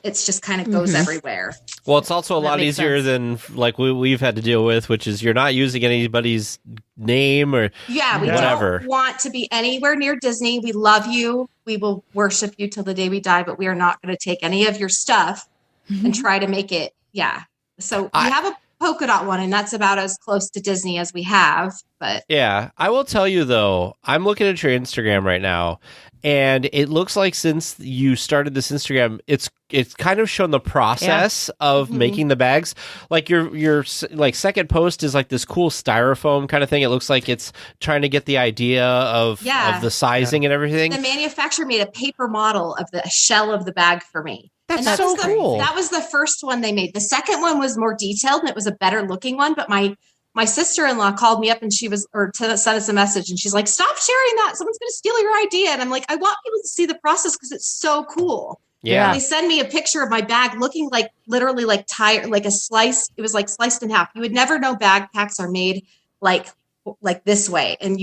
[SPEAKER 7] it's just kind of goes everywhere.
[SPEAKER 1] Well, it's also a lot easier than like we've had to deal with, which is you're not using anybody's name or whatever.
[SPEAKER 7] Don't want to be anywhere near Disney. We love you. We will worship you till the day we die, but we are not going to take any of your stuff and try to make it. Yeah. So we have a polka dot one, and that's about as close to Disney as we have. But
[SPEAKER 1] yeah, I will tell you though, I'm looking at your Instagram right now. And it looks like since you started this Instagram, it's kind of shown the process of making the bags. Like your like second post is like this cool styrofoam kind of thing. It looks like it's trying to get the idea of the sizing and everything.
[SPEAKER 7] The manufacturer made a paper model of the shell of the bag for me.
[SPEAKER 1] That's so cool.
[SPEAKER 7] That was the first one they made. The second one was more detailed and it was a better looking one. But my sister-in-law called me up and sent us a message and she's like, stop sharing that. Someone's going to steal your idea. And I'm like, I want people to see the process because it's so cool.
[SPEAKER 1] Yeah.
[SPEAKER 7] And they send me a picture of my bag looking like literally like like a slice. It was like sliced in half. You would never know backpacks are made like this way. And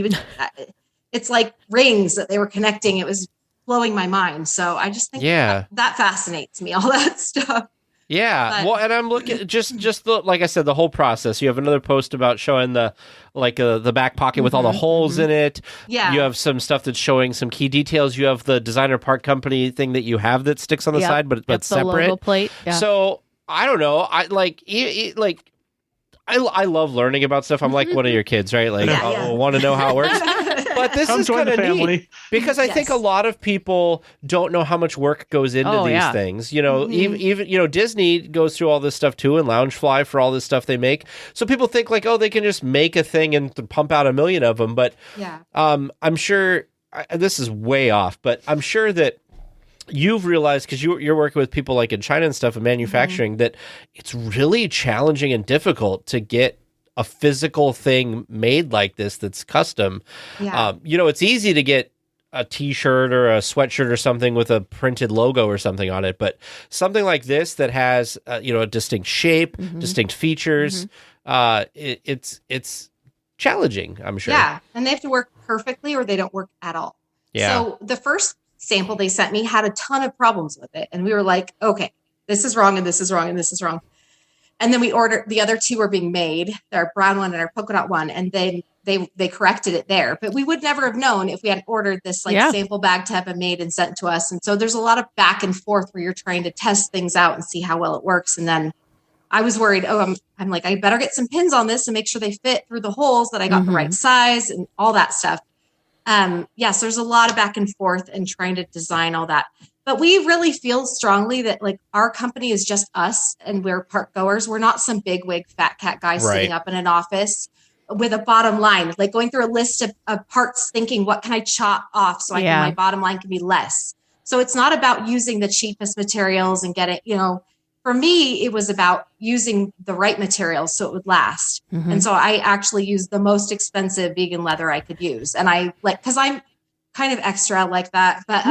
[SPEAKER 7] it's like rings that they were connecting. It was blowing my mind. So I just think that fascinates me, all that stuff.
[SPEAKER 1] Yeah, well, and I'm looking just the, like I said, the whole process. You have another post about showing the back pocket with all the holes in it.
[SPEAKER 7] Yeah,
[SPEAKER 1] you have some stuff that's showing some key details. You have the Designer Park Company thing that you have that sticks on the side, but separate.
[SPEAKER 2] The logo plate. Yeah.
[SPEAKER 1] So I don't know. I I love learning about stuff. I'm like one of your kids, right? Like, I want to know how it works. But this is kind of neat because I think a lot of people don't know how much work goes into these things. You know, even Disney goes through all this stuff too, and Loungefly for all this stuff they make. So people think like, oh, they can just make a thing and pump out a million of them. But I'm sure this is way off, but I'm sure that you've realized, because you're working with people like in China and stuff and manufacturing, that it's really challenging and difficult to get a physical thing made like this that's custom. It's easy to get a t-shirt or a sweatshirt or something with a printed logo or something on it, but something like this that has a distinct shape, distinct features, it's challenging, I'm sure.
[SPEAKER 7] Yeah, and they have to work perfectly or they don't work at all. So the first sample they sent me had a ton of problems with it, and we were like, okay, this is wrong and this is wrong and this is wrong. And then we ordered, the other two were being made, our brown one and our polka dot one, and then they corrected it there. But we would never have known if we had ordered this sample bag to have been made and sent to us. And so there's a lot of back and forth where you're trying to test things out and see how well it works. And then I was worried, I'm like, I better get some pins on this and make sure they fit through the holes, that I got the right size and all that stuff. So there's a lot of back and forth and trying to design all that. But we really feel strongly that like our company is just us and we're park goers. We're not some big wig fat cat guy sitting up in an office with a bottom line, like going through a list of parts thinking, what can I chop off so my bottom line can be less? So it's not about using the cheapest materials and getting, for me, it was about using the right materials so it would last. And so I actually used the most expensive vegan leather I could use. And I because I'm kind of extra like that. But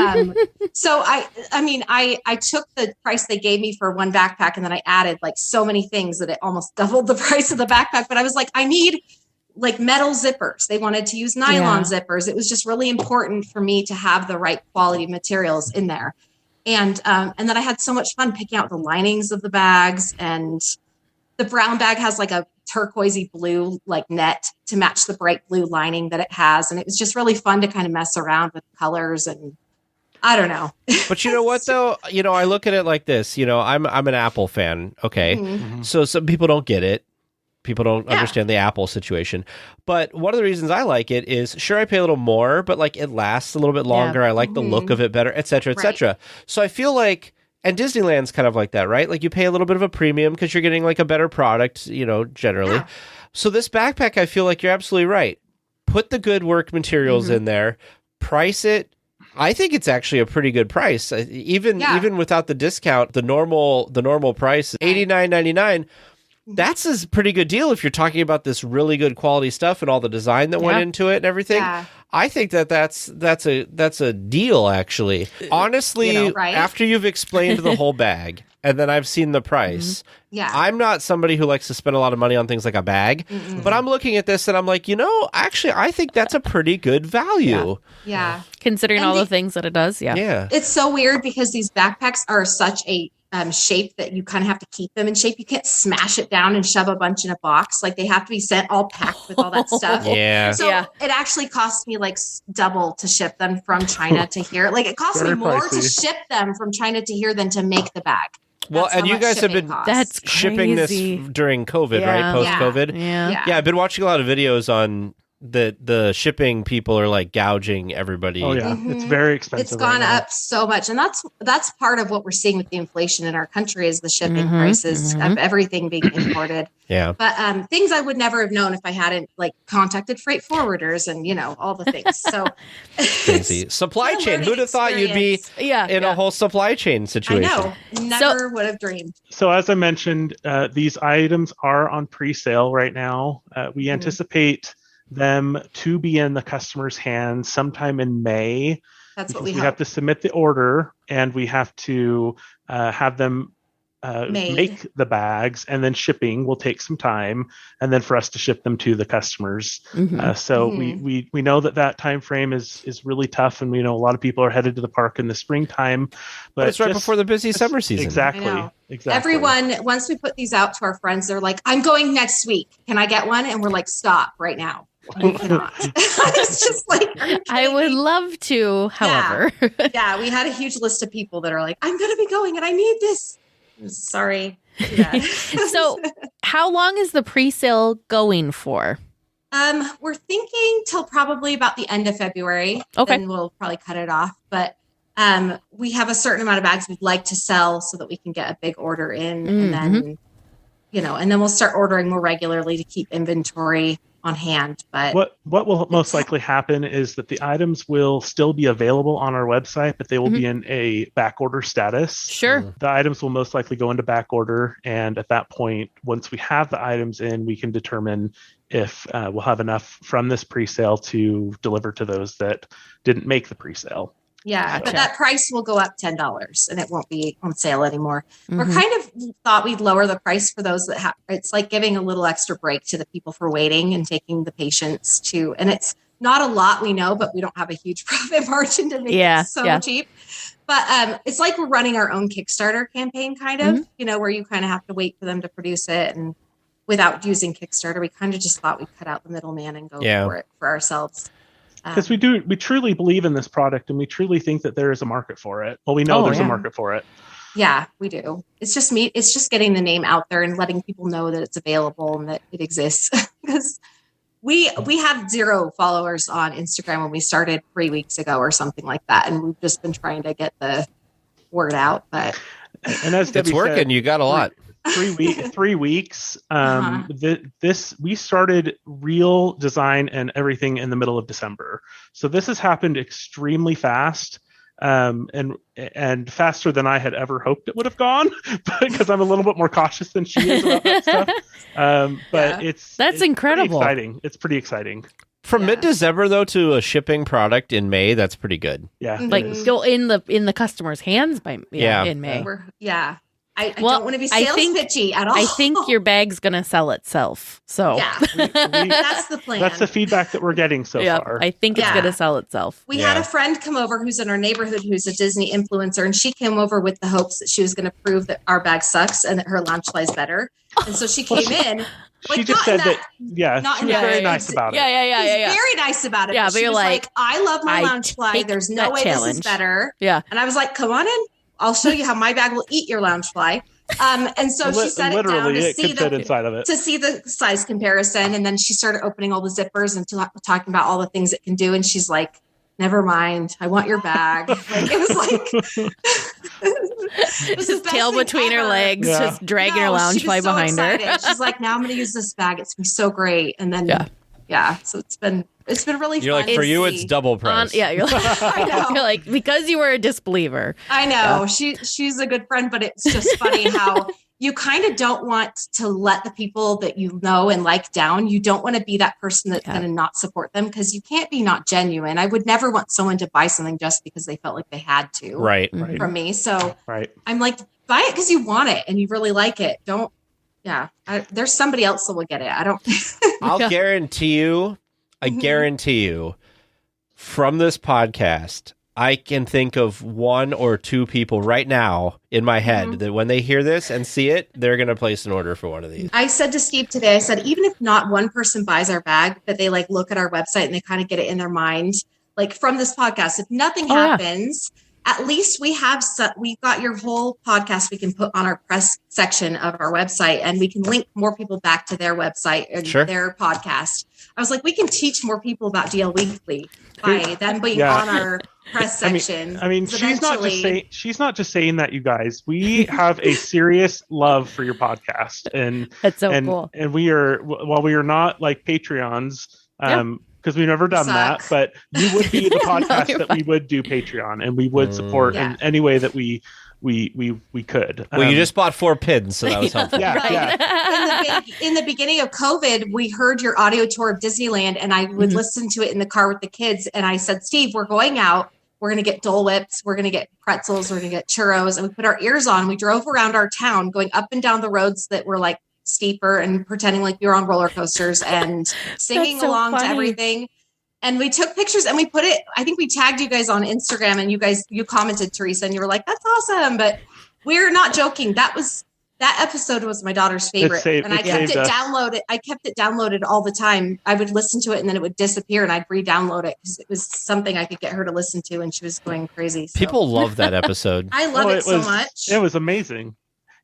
[SPEAKER 7] so I took the price they gave me for one backpack and then I added like so many things that it almost doubled the price of the backpack. But I was like, I need like metal zippers. They wanted to use nylon zippers. It was just really important for me to have the right quality materials in there. And then I had so much fun picking out the linings of the bags, and the brown bag has like a turquoisey blue like net to match the bright blue lining that it has. And it was just really fun to kind of mess around with colors, and I don't know.
[SPEAKER 1] But you know what though? I look at it like this, I'm an Apple fan. Okay. So some people don't get it. People don't understand the Apple situation. But one of the reasons I like it is, sure, I pay a little more, but like it lasts a little bit longer. I like the look of it better, et cetera, et cetera. So I feel like, and Disneyland's kind of like that, right? Like you pay a little bit of a premium because you're getting like a better product, generally. Yeah. So this backpack, I feel like you're absolutely right. Put the good work materials in there, price it. I think it's actually a pretty good price. Even without the discount, the normal price, $89.99. That's a pretty good deal if you're talking about this really good quality stuff and all the design that went into it and everything. Yeah. I think that's a deal, actually. Honestly, after you've explained the whole bag and then I've seen the price, I'm not somebody who likes to spend a lot of money on things like a bag, but I'm looking at this and I'm like, actually, I think that's a pretty good value.
[SPEAKER 2] Yeah. Considering all the things that it does. Yeah.
[SPEAKER 7] It's so weird because these backpacks are such a shape that you kind of have to keep them in shape. You can't smash it down and shove a bunch in a box. Like they have to be sent all packed with all that stuff. So it actually cost me like double to ship them from China to here. Like it cost me more to ship them from China to here than to make the bag.
[SPEAKER 1] Well, and you guys have been shipping this during COVID, right? Post-COVID.
[SPEAKER 2] Yeah,
[SPEAKER 1] I've been watching a lot of videos on the shipping. People are like gouging everybody.
[SPEAKER 6] Oh yeah, it's very expensive.
[SPEAKER 7] It's gone up so much, and that's part of what we're seeing with the inflation in our country is the shipping prices of everything being imported. But things I would never have known if I hadn't like contacted freight forwarders and all the things. So
[SPEAKER 1] crazy supply chain. Who'd have thought you'd be in a whole supply chain situation?
[SPEAKER 7] I know, never would have dreamed.
[SPEAKER 6] So as I mentioned, these items are on pre-sale right now. We anticipate them to be in the customer's hands sometime in May.
[SPEAKER 7] That's what we
[SPEAKER 6] have to submit the order, and we have to have them make the bags, and then shipping will take some time, and then for us to ship them to the customers. So we know that time frame is really tough, and we know a lot of people are headed to the park in the springtime, but
[SPEAKER 1] it's right before the busy summer season.
[SPEAKER 6] Exactly.
[SPEAKER 7] Everyone, once we put these out to our friends, they're like, I'm going next week. Can I get one? And we're like, stop right now. You cannot. It's just like,
[SPEAKER 2] I would love to, however.
[SPEAKER 7] We had a huge list of people that are like, I'm going to be going and I need this. Sorry. Yeah.
[SPEAKER 2] So, how long is the pre-sale going for?
[SPEAKER 7] We're thinking till probably about the end of February.
[SPEAKER 2] Okay.
[SPEAKER 7] Then we'll probably cut it off. But we have a certain amount of bags we'd like to sell so that we can get a big order in, and then and then we'll start ordering more regularly to keep inventory on hand. But
[SPEAKER 6] what will most likely happen is that the items will still be available on our website, but they will be in a back order status.
[SPEAKER 2] Sure.
[SPEAKER 6] The items will most likely go into back order, and at that point, once we have the items in, we can determine if we'll have enough from this pre-sale to deliver to those that didn't make the pre-sale.
[SPEAKER 7] yeah,
[SPEAKER 2] Gotcha.
[SPEAKER 7] but that price will go up $10 and it won't be on sale anymore. We're kind of thought we'd lower the price for those that have, it's like giving a little extra break to the people for waiting and taking the patience to, and it's not a lot, we know, but we don't have a huge profit margin to make it so cheap. But it's like we're running our own Kickstarter campaign kind of, where you kind of have to wait for them to produce it. And without using Kickstarter, we kind of just thought we'd cut out the middleman and go for it for ourselves.
[SPEAKER 6] Because we truly believe in this product, and we truly think that there is a market for it. Well, we know there's a market for it.
[SPEAKER 7] Yeah, we do. It's just It's just getting the name out there and letting people know that it's available and that it exists. Because we had 0 followers on Instagram when we started 3 weeks ago or something like that, and we've just been trying to get the word out. But
[SPEAKER 6] and as Debbie
[SPEAKER 1] it's working.
[SPEAKER 6] said,
[SPEAKER 1] You got a lot.
[SPEAKER 6] 3 weeks. We started real design and everything in the middle of December. So this has happened extremely fast, and faster than I had ever hoped it would have gone, because I'm a little bit more cautious than she is about that stuff. But it's
[SPEAKER 2] incredible.
[SPEAKER 6] Pretty exciting. It's pretty exciting.
[SPEAKER 1] From mid-December though to a shipping product in May, that's pretty good.
[SPEAKER 6] Yeah,
[SPEAKER 2] like go in the customer's hands in May.
[SPEAKER 7] I don't want to be sales pitchy at all.
[SPEAKER 2] I think your bag's gonna sell itself. So
[SPEAKER 7] that's the plan.
[SPEAKER 6] That's the feedback that we're getting so far.
[SPEAKER 2] I think it's gonna sell itself.
[SPEAKER 7] We had a friend come over who's in our neighborhood who's a Disney influencer, and she came over with the hopes that she was going to prove that our bag sucks and that her lounge fly is better. And so she came in.
[SPEAKER 6] She just said that. Yeah, she was very nice about it.
[SPEAKER 7] Yeah. Very nice about it.
[SPEAKER 2] Yeah,
[SPEAKER 7] but she was like, I love my lounge fly. There's no way this is better.
[SPEAKER 2] Yeah.
[SPEAKER 7] And I was like, come on in. I'll show you how my bag will eat your lounge fly. And so she set it down to see the size comparison. And then she started opening all the zippers and talking about all the things it can do. And she's like, never mind. I want your bag. Like, it was like it was the best
[SPEAKER 2] tail
[SPEAKER 7] thing
[SPEAKER 2] between her
[SPEAKER 7] ever.
[SPEAKER 2] legs, just dragging her lounge fly behind her.
[SPEAKER 7] She's like, now I'm going to use this bag. It's going to be so great. And then, so it's been really
[SPEAKER 1] You're
[SPEAKER 7] fun.
[SPEAKER 1] like, for you, it's double price.
[SPEAKER 2] You're like,
[SPEAKER 7] I know.
[SPEAKER 2] You're like, because you were a disbeliever.
[SPEAKER 7] I know. She's a good friend, but it's just funny how you kind of don't want to let the people that you know and like down. You don't want to be that person that's going to not support them, because you can't be not genuine. I would never want someone to buy something just because they felt like they had to from me. So I'm like, buy it because you want it and you really like it. Don't. Yeah. There's somebody else that will get it. I don't.
[SPEAKER 1] I'll guarantee you. I guarantee you, from this podcast, I can think of 1 or 2 people right now in my head that when they hear this and see it, they're going to place an order for one of these.
[SPEAKER 7] I said to Steve today, I said, even if not one person buys our bag, but they like look at our website and they kind of get it in their mind, like from this podcast, if nothing happens, at least we've got your whole podcast we can put on our press section of our website, and we can link more people back to their website and their podcast. I was like, we can teach more people about DL Weekly by them being on our press section.
[SPEAKER 6] I mean, she's not just saying that, you guys. We have a serious love for your podcast, and
[SPEAKER 2] that's so cool.
[SPEAKER 6] And we are, while we are not like Patreons, because we've never done that, but you would be the podcast that we would do Patreon, and we would support in any way that we could.
[SPEAKER 1] Well, you just bought 4 pins, so that was helpful.
[SPEAKER 7] In the beginning of COVID, we heard your audio tour of Disneyland, and I would listen to it in the car with the kids. And I said, Steve, we're going out. We're going to get Dole Whips. We're going to get pretzels. We're going to get churros. And we put our ears on. We drove around our town, going up and down the roads that were like steeper, and pretending like we were on roller coasters and singing along to everything. And we took pictures and we put it, I think we tagged you guys on Instagram, and you commented, Teresa, and you were like, that's awesome. But we're not joking. That episode was my daughter's favorite. I kept it downloaded all the time. I would listen to it and then it would disappear, and I'd re-download it because it was something I could get her to listen to, and she was going crazy. So.
[SPEAKER 1] People love that episode.
[SPEAKER 7] I love it so much.
[SPEAKER 6] It was amazing.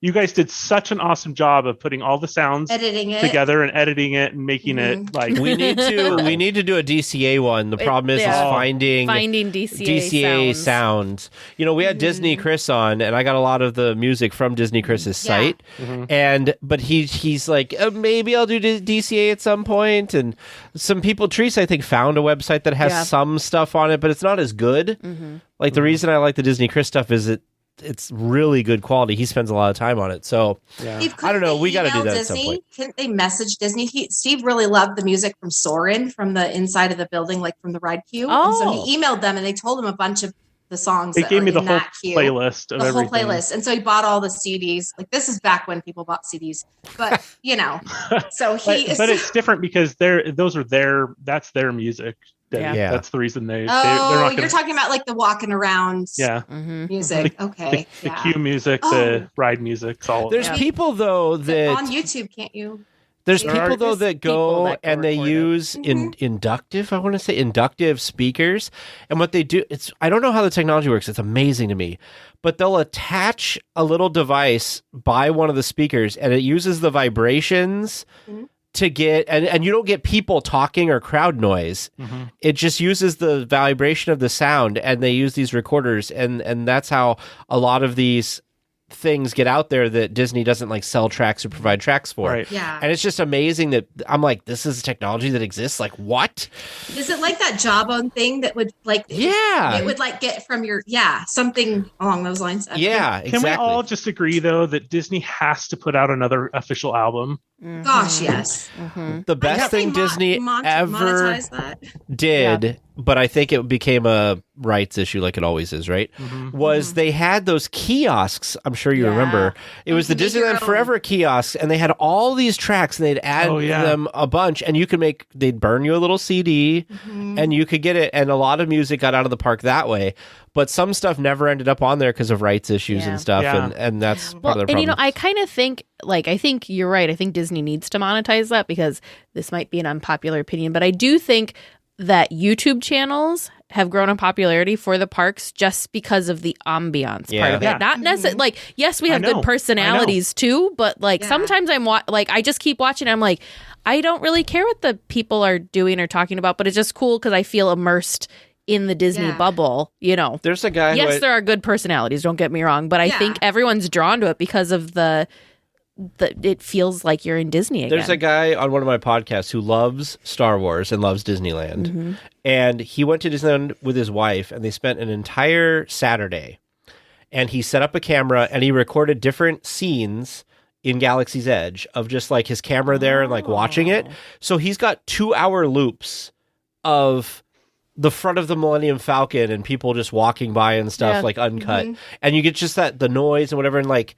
[SPEAKER 6] You guys did such an awesome job of putting all the sounds
[SPEAKER 7] Editing it
[SPEAKER 6] together and editing it and making it like
[SPEAKER 1] We need to do a DCA one. The problem is finding
[SPEAKER 2] DCA
[SPEAKER 1] sounds. You know, we had Disney Chris on, and I got a lot of the music from Disney Chris's site. But he's like, maybe I'll do DCA at some point. And some people, Treese, I think, found a website that has some stuff on it, but it's not as good. Like the reason I like the Disney Chris stuff is it's really good quality. He spends a lot of time on it. So
[SPEAKER 7] Steve,
[SPEAKER 1] I don't know. We got to do that
[SPEAKER 7] Disney?
[SPEAKER 1] at some point.
[SPEAKER 7] Couldn't they message Disney? Steve really loved the music from Soarin' from the inside of the building, like from the ride queue. And so he emailed them and they told him a bunch of the songs.
[SPEAKER 6] They gave me the whole playlist of everything.
[SPEAKER 7] The whole playlist. And so he bought all the CDs. Like this is back when people bought CDs. But, you know, so
[SPEAKER 6] but it's different because that's their music. That's the reason they're not
[SPEAKER 7] you're talking about like the walking around music.
[SPEAKER 6] The queue music, the ride music. It's all
[SPEAKER 1] There's people though that
[SPEAKER 7] on YouTube, can't you?
[SPEAKER 1] There's people though that go and they use inductive speakers, and what they do, I don't know how the technology works. It's amazing to me, but they'll attach a little device by one of the speakers, and it uses the vibrations to get, and you don't get people talking or crowd noise. It just uses the vibration of the sound, and they use these recorders, and that's how a lot of these things get out there that Disney doesn't like sell tracks or provide tracks for.
[SPEAKER 6] Right.
[SPEAKER 7] Yeah.
[SPEAKER 1] And it's just amazing that I'm like, this is technology that exists. Like, what?
[SPEAKER 7] Is it like that Jawbone thing that would like, it would like get from your, something along those lines.
[SPEAKER 1] Yeah, exactly.
[SPEAKER 6] Can we all just agree though that Disney has to put out another official album?
[SPEAKER 7] Gosh, yes.
[SPEAKER 1] The best thing Disney ever did, but I think it became a rights issue like it always is, right? Was they had those kiosks, I'm sure you remember. It was the Disneyland Forever kiosks, and they had all these tracks, and they'd add them a bunch, and they'd burn you a little CD, and you could get it, and a lot of music got out of the park that way. But some stuff never ended up on there because of rights issues and stuff, and that's part of the problem.
[SPEAKER 2] And you know, I kind of think, I think you're right. I think Disney needs to monetize that, because this might be an unpopular opinion, but I do think that YouTube channels have grown in popularity for the parks just because of the ambiance part of it. Not necessarily yes, we have good personalities too, but sometimes I just keep watching. I'm like, I don't really care what the people are doing or talking about, but it's just cool because I feel immersed in the Disney bubble, you know.
[SPEAKER 1] There's a guy
[SPEAKER 2] Yes, there are good personalities, don't get me wrong, but I think everyone's drawn to it because of it feels like you're in Disney again.
[SPEAKER 1] There's a guy on one of my podcasts who loves Star Wars and loves Disneyland. And he went to Disneyland with his wife, and they spent an entire Saturday. And he set up a camera, and he recorded different scenes in Galaxy's Edge of just like his camera there and like watching it. So he's got 2-hour loops of the front of the Millennium Falcon and people just walking by and stuff, like uncut. And you get just the noise and whatever, and like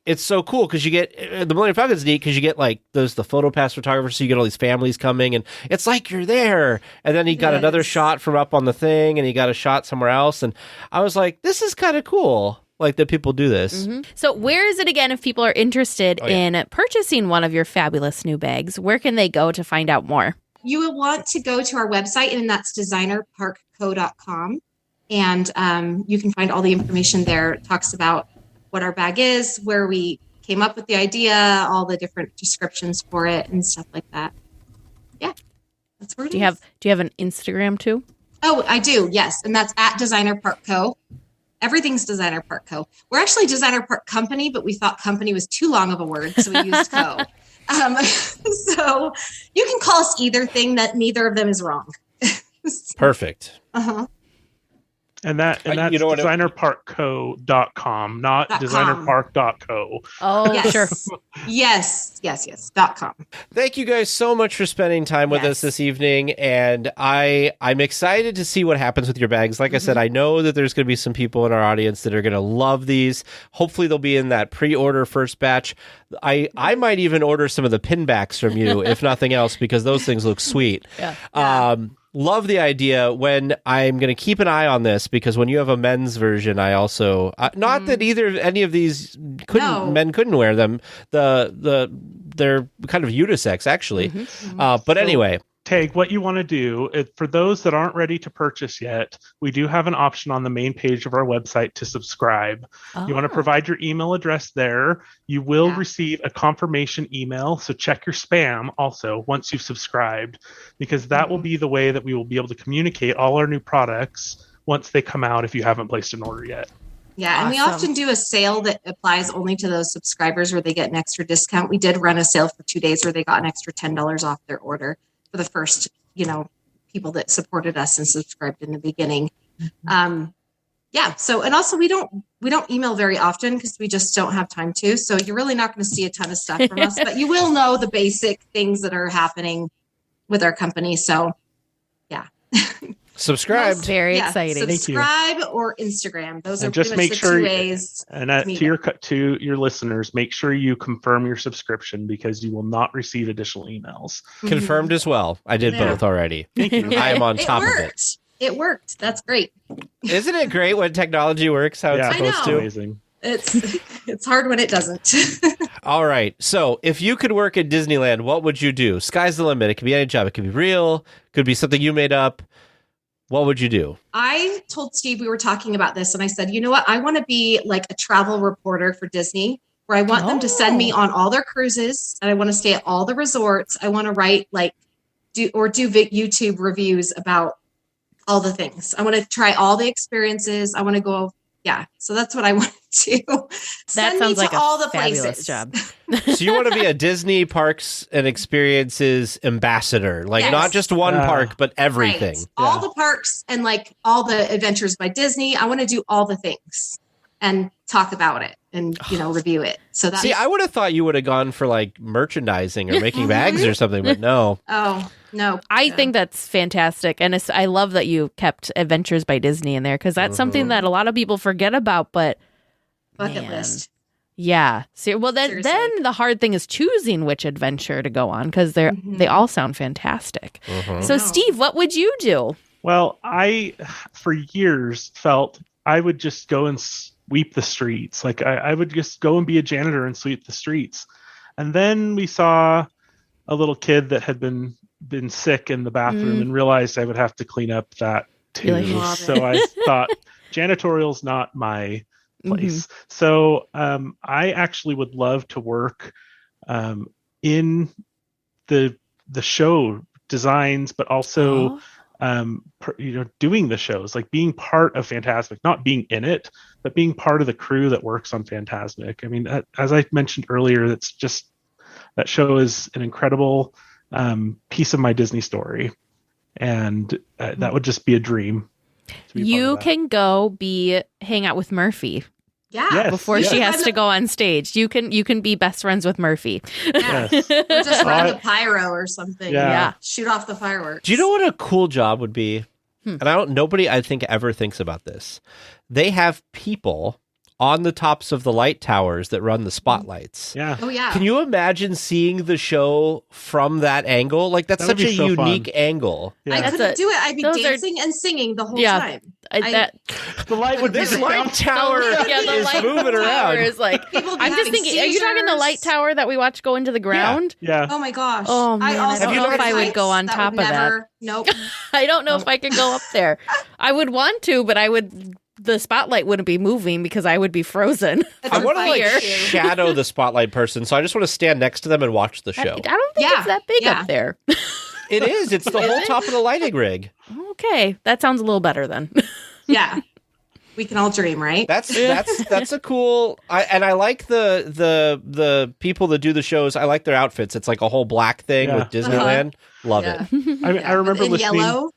[SPEAKER 1] it's so cool because you get the Millennium Falcon's neat because you get like the photo pass photographers, so you get all these families coming, and it's like you're there. And then he got another shot from up on the thing, and he got a shot somewhere else, and I was like, this is kind of cool, like that people do this.
[SPEAKER 2] So where is it again if people are interested in purchasing one of your fabulous new bags? Where can they go to find out more?
[SPEAKER 7] You will want to go to our website, and that's designerparkco.com. And you can find all the information there. It talks about what our bag is, where we came up with the idea, all the different descriptions for it and stuff like that. Yeah. That's where it is.
[SPEAKER 2] Do you have an Instagram too?
[SPEAKER 7] Oh, I do. Yes. And that's at Designer Park Co. Everything's Designer Park Co. We're actually Designer Park Company, but we thought company was too long of a word, so we used Co. So you can call us either thing, that neither of them is wrong.
[SPEAKER 1] Perfect.
[SPEAKER 6] And that's designerparkco.com, not designerpark.co.
[SPEAKER 2] Oh,
[SPEAKER 7] yes.
[SPEAKER 2] Sure.
[SPEAKER 7] Yes. .com.
[SPEAKER 1] Thank you guys so much for spending time with us this evening. And I'm excited to see what happens with your bags. Like I said, I know that there's going to be some people in our audience that are going to love these. Hopefully they'll be in that pre-order first batch. I might even order some of the pinbacks from you, if nothing else, because those things look sweet. Love the idea. When I'm going to keep an eye on this, because when you have a men's version, I also not that any of these men couldn't wear them. They're kind of unisex actually. But anyway,
[SPEAKER 6] Tag, what you want to do, for those that aren't ready to purchase yet, we do have an option on the main page of our website to subscribe. You want to provide your email address there. You will receive a confirmation email, so check your spam also once you've subscribed, because that will be the way that we will be able to communicate all our new products once they come out if you haven't placed an order yet.
[SPEAKER 7] Yeah, and we often do a sale that applies only to those subscribers where they get an extra discount. We did run a sale for 2 days where they got an extra $10 off their order for the first, people that supported us and subscribed in the beginning. So, and also we don't email very often because we just don't have time to. So you're really not going to see a ton of stuff from us, but you will know the basic things that are happening with our company. So yeah.
[SPEAKER 1] Subscribe.
[SPEAKER 2] Very exciting.
[SPEAKER 7] Subscribe or Instagram. Those are
[SPEAKER 6] just
[SPEAKER 7] pretty
[SPEAKER 6] make
[SPEAKER 7] much
[SPEAKER 6] sure
[SPEAKER 7] the 2 ways.
[SPEAKER 6] And to your listeners, make sure you confirm your subscription because you will not receive additional emails.
[SPEAKER 1] Confirmed as well. I did both already.
[SPEAKER 6] Thank you.
[SPEAKER 1] I am on top of it.
[SPEAKER 7] It worked. That's great.
[SPEAKER 1] Isn't it great when technology works how it's supposed to?
[SPEAKER 6] Amazing.
[SPEAKER 7] It's hard when it doesn't.
[SPEAKER 1] All right. So if you could work at Disneyland, what would you do? Sky's the limit. It could be any job. It could be real. Could be something you made up. What would you do?
[SPEAKER 7] I told Steve we were talking about this, and I said, you know what? I want to be like a travel reporter for Disney, where I want them to send me on all their cruises, and I want to stay at all the resorts. I want to write do YouTube reviews about all the things. I want to try all the experiences. I want to go. Yeah. So that's what I want to do.
[SPEAKER 2] That sounds like
[SPEAKER 7] all
[SPEAKER 2] a
[SPEAKER 7] the
[SPEAKER 2] fabulous
[SPEAKER 7] places.
[SPEAKER 2] job.
[SPEAKER 1] So you want to be a Disney Parks and Experiences ambassador, not just one park, but everything.
[SPEAKER 7] Right. All the parks and all the adventures by Disney. I want to do all the things and talk about it and, review it. So that's...
[SPEAKER 1] See, I would have thought you would have gone for merchandising or making bags or something, but no.
[SPEAKER 7] Oh, no.
[SPEAKER 2] I think that's fantastic. And I love that you kept Adventures by Disney in there because that's something that a lot of people forget about, but
[SPEAKER 7] bucket list.
[SPEAKER 2] Yeah. So, then the hard thing is choosing which adventure to go on because they all sound fantastic. So, Steve, what would you do?
[SPEAKER 6] Well, I, for years, felt I would just go and sweep the streets. I would just go and be a janitor and sweep the streets. And then we saw a little kid that had been sick in the bathroom and realized I would have to clean up that too. So I thought janitorial's not my place. So I actually would love to work in the show designs, but also doing the shows, being part of Fantasmic, not being in it, but being part of the crew that works on Fantasmic. I mean, as I mentioned earlier, that show is an incredible piece of my Disney story, and that would just be a dream.
[SPEAKER 2] You can go hang out with Murphy.
[SPEAKER 7] Yeah.
[SPEAKER 2] Before she has to go on stage. You can be best friends with Murphy.
[SPEAKER 7] Yeah. Or just run the pyro or something.
[SPEAKER 2] Yeah.
[SPEAKER 7] Shoot off the fireworks.
[SPEAKER 1] Do you know what a cool job would be? And nobody I think ever thinks about this. They have people on the tops of the light towers that run the spotlights.
[SPEAKER 6] Yeah.
[SPEAKER 7] Oh, yeah.
[SPEAKER 1] Can you imagine seeing the show from that angle? That's such a unique angle.
[SPEAKER 6] Yeah.
[SPEAKER 7] I couldn't do it. I'd be dancing and singing the whole time.
[SPEAKER 6] The light would
[SPEAKER 1] this light tower is moving around.
[SPEAKER 2] Is I'm just thinking, are you talking the light tower that we watch go into the ground?
[SPEAKER 6] Yeah.
[SPEAKER 7] Oh my gosh.
[SPEAKER 2] Oh man, I don't know if I would go on top of that.
[SPEAKER 7] Nope.
[SPEAKER 2] I don't know if I could go up there. I would want to, but the spotlight wouldn't be moving because I would be frozen.
[SPEAKER 1] I want to shadow the spotlight person, so I just want to stand next to them and watch the show.
[SPEAKER 2] I don't think it's that big up there.
[SPEAKER 1] It is. It's the whole top of the lighting rig.
[SPEAKER 2] Okay, that sounds a little better then.
[SPEAKER 7] Yeah, we can all dream, right?
[SPEAKER 1] That's a cool. I like the people that do the shows. I like their outfits. It's like a whole black thing with Disneyland. Love it.
[SPEAKER 6] I remember listening.
[SPEAKER 7] Yellow.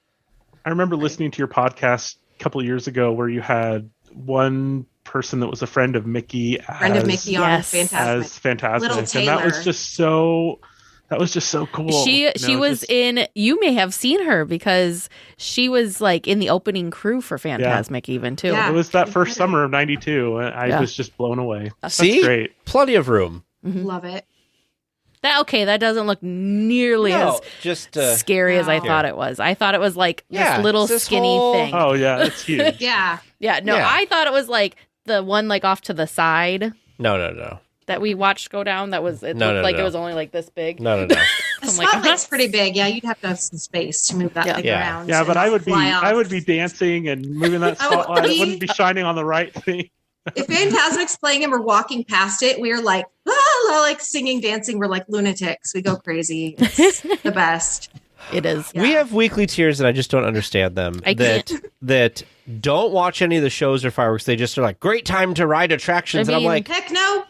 [SPEAKER 6] I remember listening to your podcast a couple of years ago where you had one person that was a friend of Mickey
[SPEAKER 7] on Fantasmic.
[SPEAKER 6] As Fantasmic.
[SPEAKER 7] Little Taylor.
[SPEAKER 6] And that was just so cool.
[SPEAKER 2] She was in, you may have seen her because she was in the opening crew for Fantasmic even too.
[SPEAKER 7] Yeah.
[SPEAKER 6] It was that first summer of 92. I was just blown away. That's great.
[SPEAKER 1] Plenty of room.
[SPEAKER 7] Love it.
[SPEAKER 2] That doesn't look nearly as scary as I thought it was. I thought it was this little skinny thing.
[SPEAKER 6] Oh yeah, it's huge.
[SPEAKER 7] Yeah.
[SPEAKER 2] I thought it was the one off to the side.
[SPEAKER 1] No.
[SPEAKER 2] that we watched go down? That was it
[SPEAKER 1] No,
[SPEAKER 2] looked
[SPEAKER 1] no,
[SPEAKER 2] like
[SPEAKER 1] no.
[SPEAKER 2] it was only like this big.
[SPEAKER 1] No.
[SPEAKER 7] The
[SPEAKER 2] I'm like,
[SPEAKER 7] spotlight's pretty big. Yeah, you'd have to have some space to move that thing
[SPEAKER 1] Yeah.
[SPEAKER 7] around.
[SPEAKER 6] Yeah, but
[SPEAKER 7] and
[SPEAKER 6] I would be
[SPEAKER 7] fly off.
[SPEAKER 6] I would be dancing and moving that
[SPEAKER 7] I would
[SPEAKER 6] spotlight. It
[SPEAKER 7] be-
[SPEAKER 6] wouldn't be shining on the right thing.
[SPEAKER 7] If Phantasmic's playing and we're walking past it, we're like, ah, like singing, dancing. We're like lunatics. We go crazy. It's the best.
[SPEAKER 2] It is.
[SPEAKER 7] Yeah.
[SPEAKER 1] We have weekly tiers and I just don't understand them.
[SPEAKER 2] I can't.
[SPEAKER 1] That don't watch any of the shows or fireworks. They just are like, great time to ride attractions.
[SPEAKER 2] I
[SPEAKER 1] And I'm
[SPEAKER 2] mean,
[SPEAKER 1] like,
[SPEAKER 7] Heck no.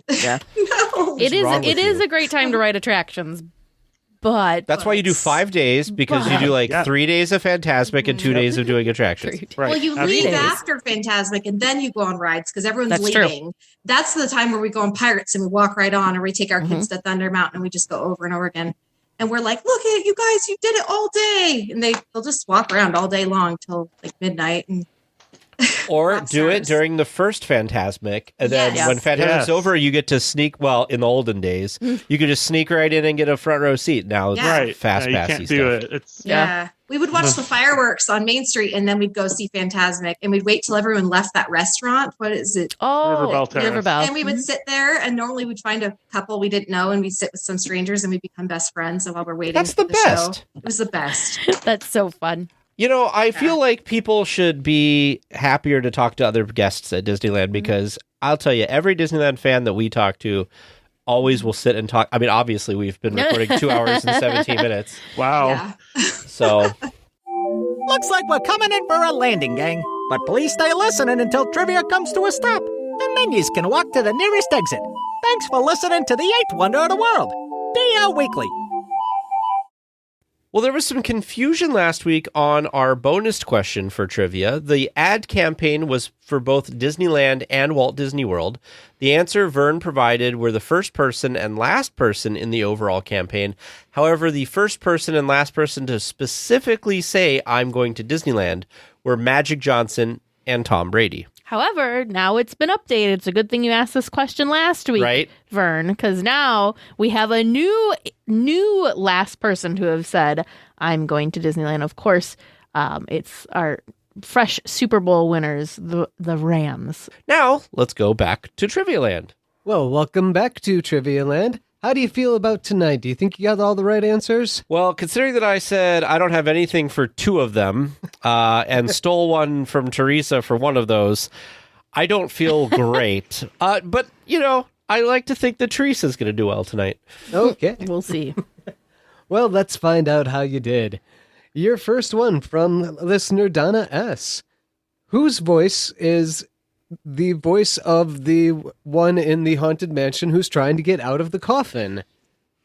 [SPEAKER 2] Yeah.
[SPEAKER 7] No.
[SPEAKER 2] It is.
[SPEAKER 1] wrong
[SPEAKER 2] It
[SPEAKER 1] with
[SPEAKER 2] is
[SPEAKER 1] you?
[SPEAKER 2] a great time to ride attractions, but
[SPEAKER 1] that's why you do 5 days, because you do like
[SPEAKER 6] Yeah.
[SPEAKER 1] 3 days of Phantasmic and 2 days of doing attractions.
[SPEAKER 6] Right.
[SPEAKER 7] Well, you
[SPEAKER 6] Absolutely.
[SPEAKER 7] leave after Phantasmic and then you go on rides because everyone's
[SPEAKER 2] That's true.
[SPEAKER 7] leaving. That's the time where we go on Pirates and we walk right on, or we take our kids to Thunder Mountain and we just go over and over again. And we're like, look at you guys, you did it all day. And they'll just walk around all day long till like midnight. And
[SPEAKER 1] Or
[SPEAKER 7] Rock
[SPEAKER 1] do it
[SPEAKER 7] stars.
[SPEAKER 1] during the first Phantasmic, and then
[SPEAKER 7] Yes.
[SPEAKER 1] when Phantasmic's
[SPEAKER 6] Yes.
[SPEAKER 1] over, you get to sneak. Well, in the olden days, you could just sneak right in and get a front row seat. Now, it's
[SPEAKER 7] Yeah.
[SPEAKER 6] Right.
[SPEAKER 1] fast
[SPEAKER 6] Yeah, you
[SPEAKER 1] passy
[SPEAKER 6] can't do
[SPEAKER 1] stuff.
[SPEAKER 6] it. It's
[SPEAKER 7] yeah. We would watch the fireworks on Main Street and then we'd go see Phantasmic and we'd wait till everyone left that restaurant. What is it?
[SPEAKER 2] oh,
[SPEAKER 6] Riverbell Terrace.
[SPEAKER 2] Riverbell.
[SPEAKER 7] And we would sit there, and normally we'd find a couple we didn't know, and we'd sit with some strangers, and we'd become best friends. So while we're waiting,
[SPEAKER 1] That's
[SPEAKER 7] for
[SPEAKER 1] the
[SPEAKER 7] show,
[SPEAKER 1] best.
[SPEAKER 7] it was the best.
[SPEAKER 2] That's so fun.
[SPEAKER 1] You know, I feel like people should be happier to talk to other guests at Disneyland because I'll tell you, every Disneyland fan that we talk to always will sit and talk. I mean, obviously, we've been recording 2 hours and 17 minutes.
[SPEAKER 6] wow.
[SPEAKER 7] Yeah.
[SPEAKER 1] So,
[SPEAKER 3] Looks like we're coming in for a landing, gang. But please stay listening until trivia comes to a stop. And then you can walk to the nearest exit. Thanks for listening to the 8th wonder of the world, DL Weekly.
[SPEAKER 1] well, there was some confusion last week on our bonus question for trivia. The ad campaign was for both Disneyland and Walt Disney World. The answer Vern provided were the first person and last person in the overall campaign. However, the first person and last person to specifically say, I'm going to Disneyland, were Magic Johnson and Tom Brady.
[SPEAKER 2] However, now it's been updated. It's a good thing you asked this question last week,
[SPEAKER 1] Right.
[SPEAKER 2] Vern, because now we have a new last person to have said, I'm going to Disneyland. Of course, it's our fresh Super Bowl winners, the Rams.
[SPEAKER 1] Now, let's go back to Trivia Land.
[SPEAKER 5] Well, welcome back to Trivia Land. How do you feel about tonight? Do you think you got all the right answers?
[SPEAKER 1] Well, considering that I said I don't have anything for 2 of them and stole one from Teresa for one of those, I don't feel great. But, you know, I like to think that Teresa's going to do well tonight.
[SPEAKER 5] Okay.
[SPEAKER 2] We'll see.
[SPEAKER 5] Well, let's find out how you did. Your first one from listener Donna S. Whose voice is the voice of the one in the Haunted Mansion who's trying to get out of the coffin?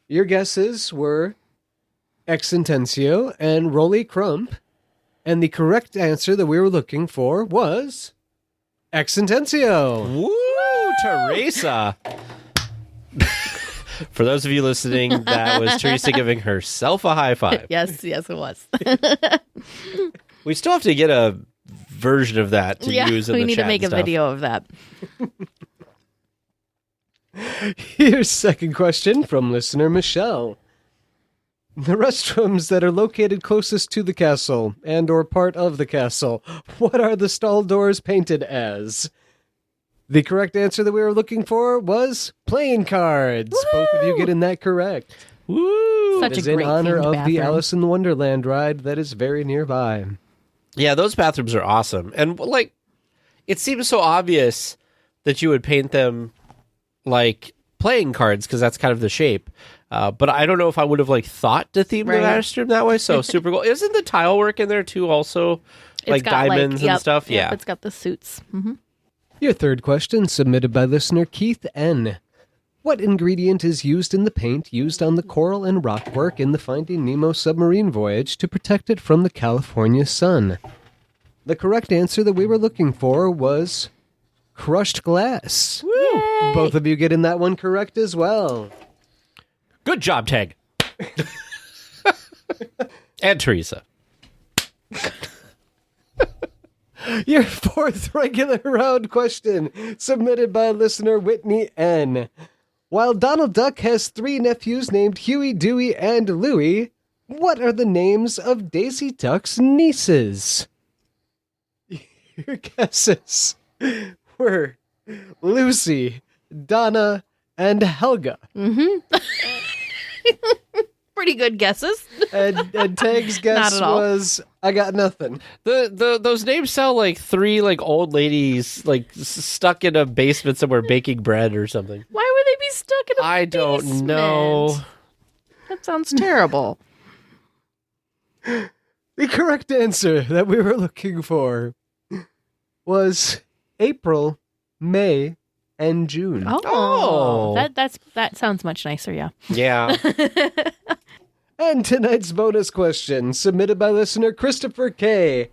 [SPEAKER 5] Your guesses were Exentencio and Rolly Crump, and the correct answer that we were looking for was Exentencio.
[SPEAKER 1] Woo, Teresa! For those of you listening, that was Teresa giving herself a high five.
[SPEAKER 2] Yes, it was.
[SPEAKER 1] We still have to get a version of that to use in
[SPEAKER 2] we
[SPEAKER 1] the
[SPEAKER 2] need
[SPEAKER 1] chat
[SPEAKER 2] to make
[SPEAKER 1] and
[SPEAKER 2] a
[SPEAKER 1] stuff.
[SPEAKER 2] video of that.
[SPEAKER 5] Here's second question from listener Michelle. The restrooms that are located closest to the castle and or part of the castle, what are the stall doors painted as? The correct answer that we were looking for was playing cards. Both of you getting that correct.
[SPEAKER 1] Woo!
[SPEAKER 2] Such
[SPEAKER 5] It
[SPEAKER 2] a
[SPEAKER 5] is in
[SPEAKER 2] great
[SPEAKER 5] honor
[SPEAKER 2] themed
[SPEAKER 5] of the
[SPEAKER 2] bathroom.
[SPEAKER 5] Alice in Wonderland ride that is very nearby.
[SPEAKER 1] Yeah, those bathrooms are awesome. And, like, it seems so obvious that you would paint them like playing cards because that's kind of the shape. But I don't know if I would have, like, thought to theme the
[SPEAKER 2] Right.
[SPEAKER 1] restroom that way. So super cool. Isn't the tile work in there, too, also? Like
[SPEAKER 2] It's got,
[SPEAKER 1] diamonds and
[SPEAKER 2] yep,
[SPEAKER 1] stuff?
[SPEAKER 2] yep,
[SPEAKER 1] Yeah.
[SPEAKER 2] it's got the suits. Hmm.
[SPEAKER 5] Your third question, submitted by listener Keith N. What ingredient is used in the paint used on the coral and rockwork in the Finding Nemo submarine voyage to protect it from the California sun? The correct answer that we were looking for was crushed glass.
[SPEAKER 2] Yay!
[SPEAKER 5] Both of you getting that one correct as well.
[SPEAKER 1] Good job, Tag. And Teresa.
[SPEAKER 5] Your fourth regular round question, submitted by listener Whitney N. While Donald Duck has 3 nephews named Huey, Dewey, and Louie, what are the names of Daisy Duck's nieces? Your guesses were Lucy, Donna, and Helga.
[SPEAKER 2] Pretty good guesses.
[SPEAKER 5] And Tag's guess
[SPEAKER 2] Not at all.
[SPEAKER 5] was, I got nothing.
[SPEAKER 1] Those names sound like three like old ladies like stuck in a basement somewhere baking bread or something.
[SPEAKER 2] Why would they be stuck in a
[SPEAKER 1] I don't
[SPEAKER 2] basement?
[SPEAKER 1] know.
[SPEAKER 2] That sounds terrible.
[SPEAKER 5] The correct answer that we were looking for was April, May, and June.
[SPEAKER 1] Oh.
[SPEAKER 2] That sounds much nicer, yeah.
[SPEAKER 1] Yeah.
[SPEAKER 5] And tonight's bonus question, submitted by listener Christopher K.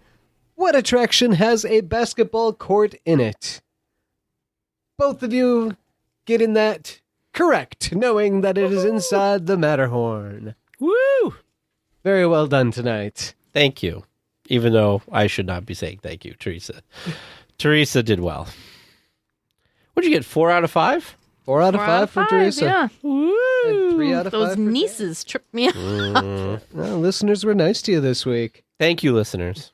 [SPEAKER 5] What attraction has a basketball court in it? Both of you getting that correct, knowing that it is inside the Matterhorn.
[SPEAKER 1] Woo!
[SPEAKER 5] Very well done tonight.
[SPEAKER 1] Thank you. Even though I should not be saying thank you, Teresa. Teresa did well. What'd you get, 4 out of 5?
[SPEAKER 5] 4 out of 5 for Teresa.
[SPEAKER 2] Yeah.
[SPEAKER 5] And 3 out of 5
[SPEAKER 2] Those
[SPEAKER 5] for
[SPEAKER 2] nieces tripped me out.
[SPEAKER 5] Well, listeners were nice to you this week.
[SPEAKER 1] Thank you, listeners.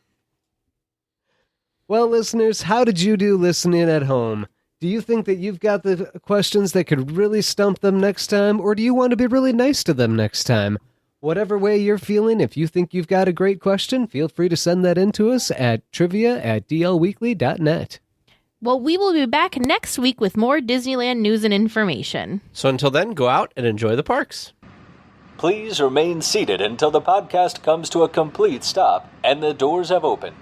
[SPEAKER 5] Well, listeners, how did you do listening at home? Do you think that you've got the questions that could really stump them next time, or do you want to be really nice to them next time? Whatever way you're feeling, if you think you've got a great question, feel free to send that in to us at trivia@dlweekly.net.
[SPEAKER 2] Well, we will be back next week with more Disneyland news and information.
[SPEAKER 1] So until then, go out and enjoy the parks.
[SPEAKER 8] Please remain seated until the podcast comes to a complete stop and the doors have opened.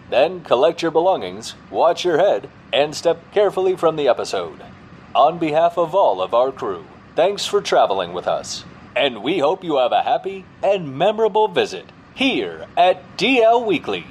[SPEAKER 8] Then collect your belongings, watch your head, and step carefully from the episode. On behalf of all of our crew, thanks for traveling with us. And we hope you have a happy and memorable visit here at DL Weekly.